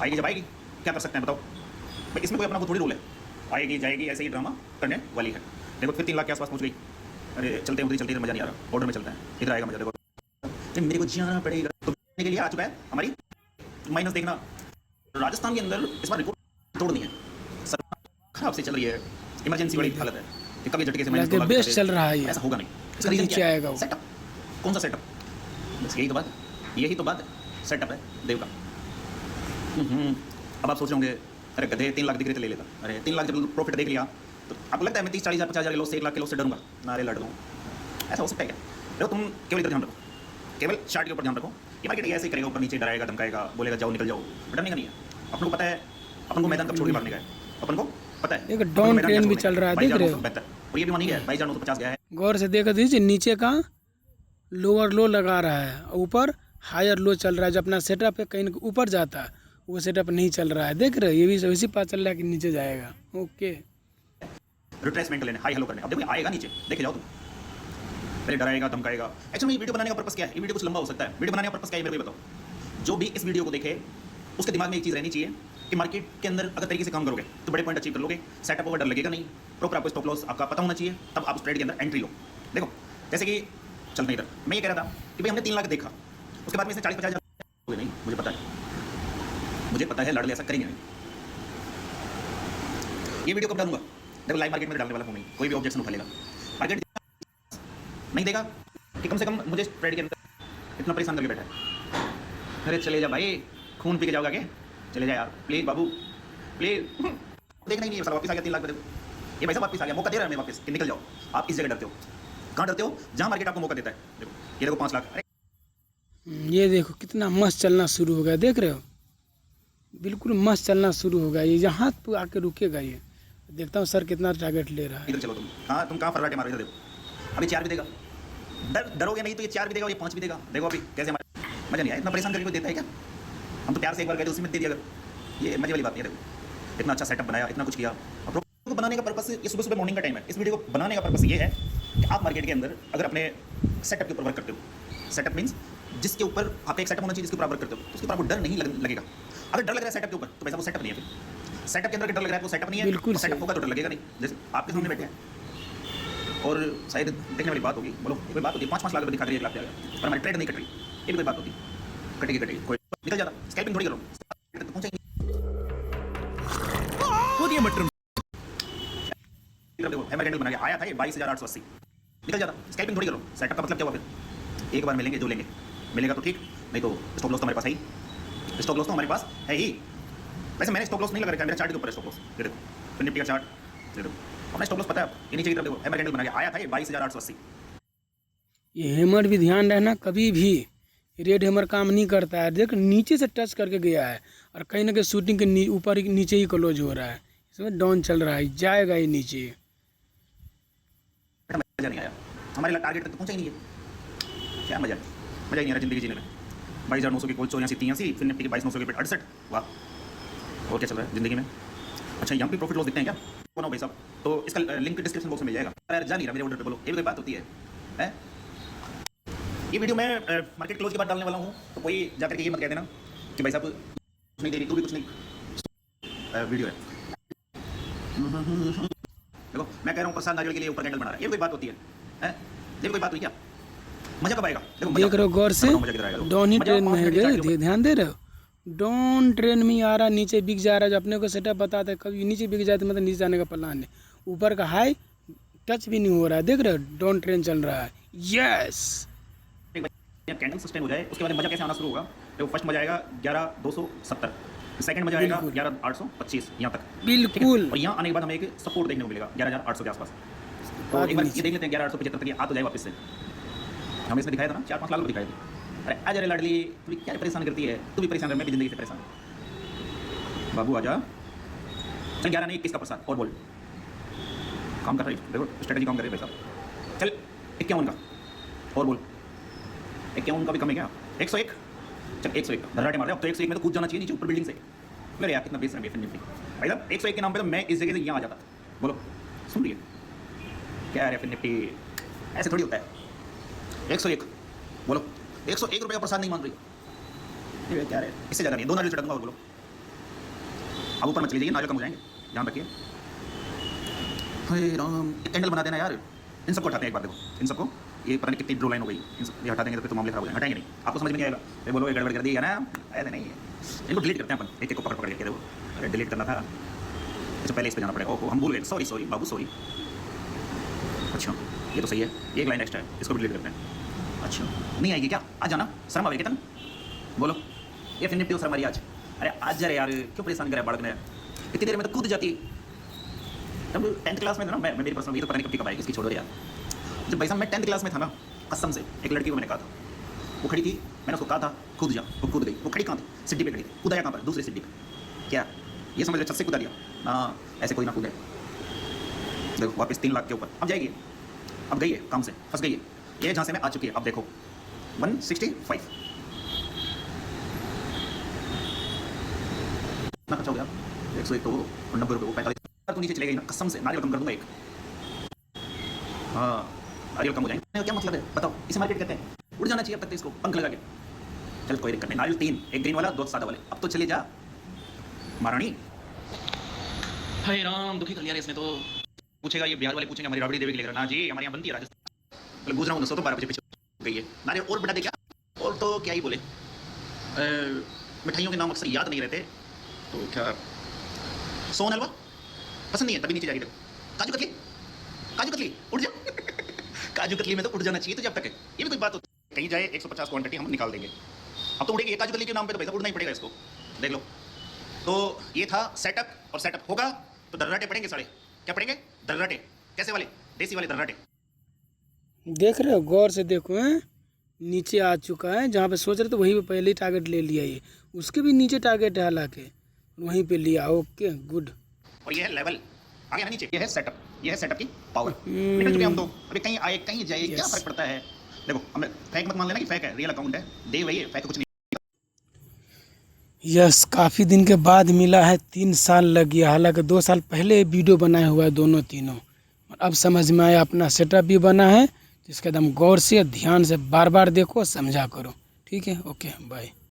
आएगी जब आएगी क्या कर सकते हैं बताओ भाई। इसमें कोई अपना वो थोड़ी रूल है, आएगी जाएगी, ऐसे ही ड्रामा करने वाली है। देखो फिर 3 लाख के आसपास पहुंच गई। अरे चलते हैं चलते मजा नहीं आ रहा, ऑर्डर में चलता है, इधर आएगा मजा। देखो जब मेरे को जाना पड़ेगा तो के लिए आ चुका है हमारी माइनस। देखना राजस्थान के अंदर इस बार रिकॉर्ड तोड़नी है, खराब से चल रही है, इमरजेंसी वाली हालत है कि कभी झटके से लगे बेस्ट चल रहा है ये। ऐसा होगा नहीं। इसका रीजन नीचे क्या है? आएगा वो। सेटअप। कौन सा सेटअप? बस यही तो बात है, यही तो बात है, सेटअप है देव का। अब आप सोच रहे होंगे अरे गधे 3 लाख दिख रहे थे ले लेता। अरे 3 लाख जब प्रॉफिट देख लिया तो आपको लगता है मैं 30-40,000 50,000 लॉस से 1 लाख के लॉस से डरूंगा? नारे लड़ दूँ, ऐसा हो सकता है क्या? देखो तुम केवल इधर ध्यान रखो, केवल चार्ट के ऊपर ध्यान रखो। ये मार्केट ऐसे ही करेगा, ऊपर नीचे डराएगा, धमकाएगा, बोलेगा जाओ निकल जाओ, डरने का नहीं है। अपन को पता है अपन को मैदान कब छोड़ के भागने का है, अपन को पता है। एक डाउन ट्रेंड भी चल रहा है, देख रहे हो? बेहतर, और ये भी मानी है 22,950 गया है। गौर से देखा दीजिए, नीचे का लोअर लो लगा रहा है, ऊपर हायर लो चल रहा है। जो अपना सेटअप है कहीं ऊपर जाता है, वो सेटअप नहीं चल रहा है। देख रहे हो, ये भी वैसे पता चल रहा है कि नीचे जाएगा। ओके, रिट्रेसमेंट लेने, हाई हेलो करने। अब देखो आएगा नीचे, देखे जाओ तुम, पहले डराएगा धमकाएगा। एक्चुअली वीडियो बनाने का पर्पस क्या है? ये वीडियो कुछ लंबा हो सकता है, वीडियो बनाने का पर्पस क्या है मेरे को बताओ। जो भी इस वीडियो को देखे उसके दिमाग में एक चीज़ रहनी चाहिए कि मार्केट के अंदर अगर तरीके से काम करोगे तो बड़े पॉइंट अचीव कर लोगे, सेटअप होगा, डर लगेगा नहीं, प्रॉपर आपको स्टॉप लॉस आपका पता होना चाहिए, तब आप उस ट्रेड के अंदर एंट्री लो। देखो जैसे कि चलते इधर मैं ये कह रहा था कि भाई हमने 3 लाख देखा, उसके बाद में से 40-50 हज़ार नहीं, मुझे पता है लाडले ऐसा करेंगे नहीं। ये वीडियो कब डालूंगा? देखो लाइव मार्केट में डालने वाला हूँ नहीं, कोई भी ऑब्जेक्शन उठा लेगा। मार्केट नहीं देगा कि कम से कम मुझे ट्रेड के अंदर इतना परेशान करके बैठा है। अरे चले जा भाई, खून पी के जाओगा क्या? चले जा यार प्लीज बाबू प्लीज। देखना ही नहीं है सर, वापस आ गया 3 लाख रुपये। ये भाई साहब वापस आ गया, मौका दे रहा है हमें वापस कि निकल जाओ। आप इस जगह डरते हो, कहाँ डरते हो? जहाँ मार्केट आपको मौका देता है। देखो ये देखो 5 लाख। अरे ये देखो कितना मस्त चलना शुरू हो गया, देख रहे हो, बिल्कुल मस्त चलना शुरू हो गया। ये यहाँ पे आके रुकेगा, ये देखता हूँ सर कितना टारगेट ले रहा है। इधर चलो तुम कहाँ फर्राटे मारो? इधर देखो अभी 4 भी देगा, डरोगे नहीं तो ये 4 भी देगा और ये 5 भी देगा। देखो अभी कैसे मजा नहीं आया, इतना परेशान करके कोई देता है क्या? हम तो प्यार से एक बार गए थे, उसी में दे दिया। अगर ये मजे वाली बात नहीं है। देखो इतना अच्छा सेटअप बनाया, इतना कुछ किया। अब को बनाने का पर्पस, ये सुबह मॉर्निंग का टाइम है, इस वीडियो को बनाने का पर्पस ये है कि आप मार्केट के अंदर अगर अपने सेटअप के ऊपर वर्क करते हो, सेटअप मीन्स जिसके ऊपर आपका एक सेटअप होना चाहिए, जिसके ऊपर आप वर्क करते हो, तो उसके ऊपर आपको डर नहीं लगेगा। अगर डर लग रहा है सेटअप के ऊपर तो वैसा वो सेटअप नहीं है। फिर सेटअप के अंदर डर लग रहा है वो सेटअप नहीं है, बिल्कुल सेटअप होगा तो डर लगेगा नहीं। जैसे आपके सामने बैठे हैं और शायद देखने वाली बात होगी, बोलो कोई बात होती है 5-5 लाख रुपये दिखा कर 1 लाख जाएगा, पर हमारी ट्रेड नहीं कट रही, ये भी कोई बात होती है। कटेगी कोई निकल जाता, स्कैल्पिंग थोड़ी करो, पहुंचेंगे खुद ये मटरूम। देखो हैमर कैंडल बना के आया था ये 22,880, निकल जाता, स्कैल्पिंग थोड़ी करो। सेटअप का मतलब क्या हुआ? फिर एक बार मिलेंगे जो लेंगे, मिलेगा तो ठीक, नहीं तो स्टॉप लॉस तो हमारे पास है ही। स्टॉप लॉस तो हमारे पास है ही। वैसे मैंने स्टॉप लॉस नहीं लगा रखा है, मेरा चार्ट के ऊपर है स्टॉप लॉस। ये देखो फिर निफ्टी का चार्ट, ये देखो अपना स्टॉप लॉस पता है। ये नीचे की तरफ देखो हैमर कैंडल बना के आया था ये 22,880। ये हैमर भी ध्यान रहना, कभी भी रेड हैमर काम नहीं करता है। देख नीचे से टच करके गया है और कहीं ना कहीं शूटिंग के ऊपर नीचे ही क्लोज हो रहा है, इसमें डाउन चल रहा है, जाएगा ये नीचे। मजा नहीं आया, हमारे टारगेट तक तो पहुंचा ही नहीं है। क्या मजा ही नहीं आ रहा जिंदगी जीने में। 22,900 की कोल 84-83, फिर निफ्टी की 22,900 की 68। वाह, और क्या चल रहा है जिंदगी में? अच्छा यहाँ पे प्रॉफिट लॉस दिखते हैं क्या? कौन हो भाई साहब? तो इसका लिंक डिस्क्रिप्शन बॉक्स में मिल जाएगा। अरे जा नहीं रहा मेरे ऑर्डर पे, बोलो ये भी कोई बात होती है? ये वीडियो मैं मार्केट क्लोज के बाद डालने वाला हूँ, तो कोई जाकर के ये मत कह देना कि भाई साहब कुछ नहीं दे रही, तू भी कुछ नहीं। वीडियो है देखो, मैं कह रहा हूँ प्रसाद नारियल के लिए ऊपर कैंडल बना रहा है, ये कोई बात होती है? ये कोई बात हुई क्या? मजा कब आएगा? देखो देख रहे हो गौर से, डाउन ही ट्रेन में है, ध्यान दे रहे हो, डाउन ट्रेन में आ रहा है, नीचे बिक जा रहा है। जो अपने को सेटअप बताता है कभी नीचे बिक जाए तो मतलब नीचे जाने का प्लान है, ऊपर का हाई टच भी नहीं हो रहा है। देख रहे हो डाउन ट्रेन चल रहा है। यस, कैंडल सस्टेन हो जाए उसके बाद मजा कैसे आना शुरू होगा? देखो फर्स्ट मजा आएगा 11,270, सेकंड मजा आएगा 11,825 यहाँ तक, बिल्कुल। और यहाँ आने के बाद हमें एक सपोर्ट देखने को मिलेगा 11,800 के आसपास। तो एक बार ये देख लेते हैं 11,875 तक ये आ तो जाए वापस से। हमें इसमें दिखाया था ना 4-5 लाख रुपये दिखाए थे। अरे आ जा रे लाडली, तू क्या परेशान करती है? तू भी परेशान कर, मैं भी जिंदगी से परेशान हूँ। बाबू आजा, चल 11 नहीं 21 का प्रसाद और बोल, काम कर रही है। देखो स्ट्रेटजी काम कर रही है भाई साहब। चल 51 का और बोल, 51 का भी कम है क्या? 101, चल 101 धर्राटे मार रहे। अब तो 101 में तो कूद जाना चाहिए नीचे ऊपर बिल्डिंग से। मेरे यार कितना बेस है निफ्टी भाई साहब। 101 के नाम पे तो मैं इस जगह से यहाँ आ जाता। बोलो सुन रही है क्या है निफ्टी? ऐसे थोड़ी होता है। 101 बोलो, 101 रुपये का प्रसाद नहीं मान रही ये क्या है? इससे ज़्यादा नहीं, 2 नारियल चढ़ा दूंगा और बोलो। अब ऊपर मत चली जाइए, नारियल कम हो जाएंगे, ध्यान रखिए। हे राम, कैंडल बना देना यार। इन सबको हटाते हैं एक बार, देखो इन सबको, ये पता नहीं कितनी ड्रो लाइन हो गई, इन सब ये हटा देंगे तो फिर तो मामले खराब हो जाएंगे। हटाएंगे नहीं, आपको समझ में नहीं आएगा। ये बोलो ये गड़बड़ कर दी है ना, ऐसे नहीं है। इनको डिलीट करते हैं अपन, एक एक को पकड़ पकड़ के। देखो अरे डिलीट करना था, अच्छा पहले इस पे जाना पड़ेगा। ओहो हम भूल गए, सॉरी बाबू सॉरी। अच्छा ये तो सही है, एक लाइन एक्स्ट्रा है, इसको भी डिलीट करते हैं। अच्छा नहीं आएगी क्या? आ जाना, शर्म आएगी कितन? बोलो ये फिर निफ्टी शर्म आ रही आज? अरे आज जा रहे यार, क्यों परेशान करे बालक ने? इतनी देर में तो कूद जाती। जब 10th क्लास में था ना, मैं मेरी पर्सनल, ये तो पता नहीं कब आएगी, इसकी छोड़ो यार। जब भाई साहब मैं 10th क्लास में था ना, कसम से एक लड़की को मैंने कहा था, वो खड़ी थी, मैंने उसको कहा था कूद जा, वो कूद गई। वो खड़ी कहाँ थी? सिड्डी पे खड़ी थी। कूदाया कहाँ पर? दूसरी सिड्डी पे। क्या ये समझ लो छत से कूदा दिया ना? ऐसे कोई ना कूदे। देखो वापस 3 लाख के ऊपर अब जाएगी। अब गई है काम से, फंस गई है ये, जहाँ से मैं आ चुकी है। अब देखो 165 ना खर्चा हो गया। 101 तो 90 रुपये, 45 तो नीचे चले गई ना, कसम से नारियल कम कर दूंगा एक। हाँ नारियल कम हो जाएंगे, क्या मतलब है बताओ? इसे मार्केट कहते हैं, उड़ जाना चाहिए अब तक तो इसको पंख लगा के। चल कोई दिक्कत नहीं, नारियल 3, एक ग्रीन वाला 2 सादा वाले। अब तो चले जा, महारानी हाय राम, दुखी कर लिया रे इसने तो। पूछेगा ये बिहार वाले पूछेंगे हमारी राबड़ी देवी के लेकर ना जी, हमारे यहाँ बनती है राजस्थान। मतलब गुजर रहा हूँ तो 12 बजे पीछे गई है ना रे। और बड़ा दे क्या, और तो क्या ही बोले। मिठाइयों के नाम अक्सर याद नहीं रहते तो क्या। सोन हलवा पसंद नहीं है तभी नीचे जाएगी। देखो काजू कतली, काजू कतली उड़ जा काजू कतली में तो उड़ जाना चाहिए। तो जब तक है ये भी कोई बात होती है। कहीं जाए 150 क्वांटिटी हम निकाल देंगे। अब तो उड़ेगी काजू कतली के नाम पे, तो पैसा उड़ना ही पड़ेगा इसको। देख लो, तो ये था सेटअप, और सेटअप होगा तो दर्राटे पड़ेंगे साढ़े। क्या पड़ेंगे? दर्राटे। कैसे वाले? देसी वाले दर्राटे। देख रहे हो, गौर से देखो हैं, नीचे आ चुका है। जहाँ पे सोच रहे थे वहीं पे पहले ही टारगेट ले लिया। ये उसके भी नीचे टारगेट है, हालांकि वहीं पे लिया। Okay good. और ये है लेवल, आगे ना नीचे। ये है सेटअप, ये है सेटअप की पावर। निकल चुके हम तो। अभी कहीं आए कहीं जाए क्या फर्क पड़ता है। देखो हमें फेक मत मान लेना कि फेक है, रियल अकाउंट है। दे वही है, फेक कुछ नहीं। यस, काफ़ी दिन के बाद मिला है। 3 साल लग गया, हालांकि 2 साल पहले वीडियो बनाया हुआ है दोनों तीनों। अब समझ में आया, अपना सेटअप भी बना है। जिसके एकदम गौर से ध्यान से बार बार देखो, समझा करो। ठीक है, ओके बाय।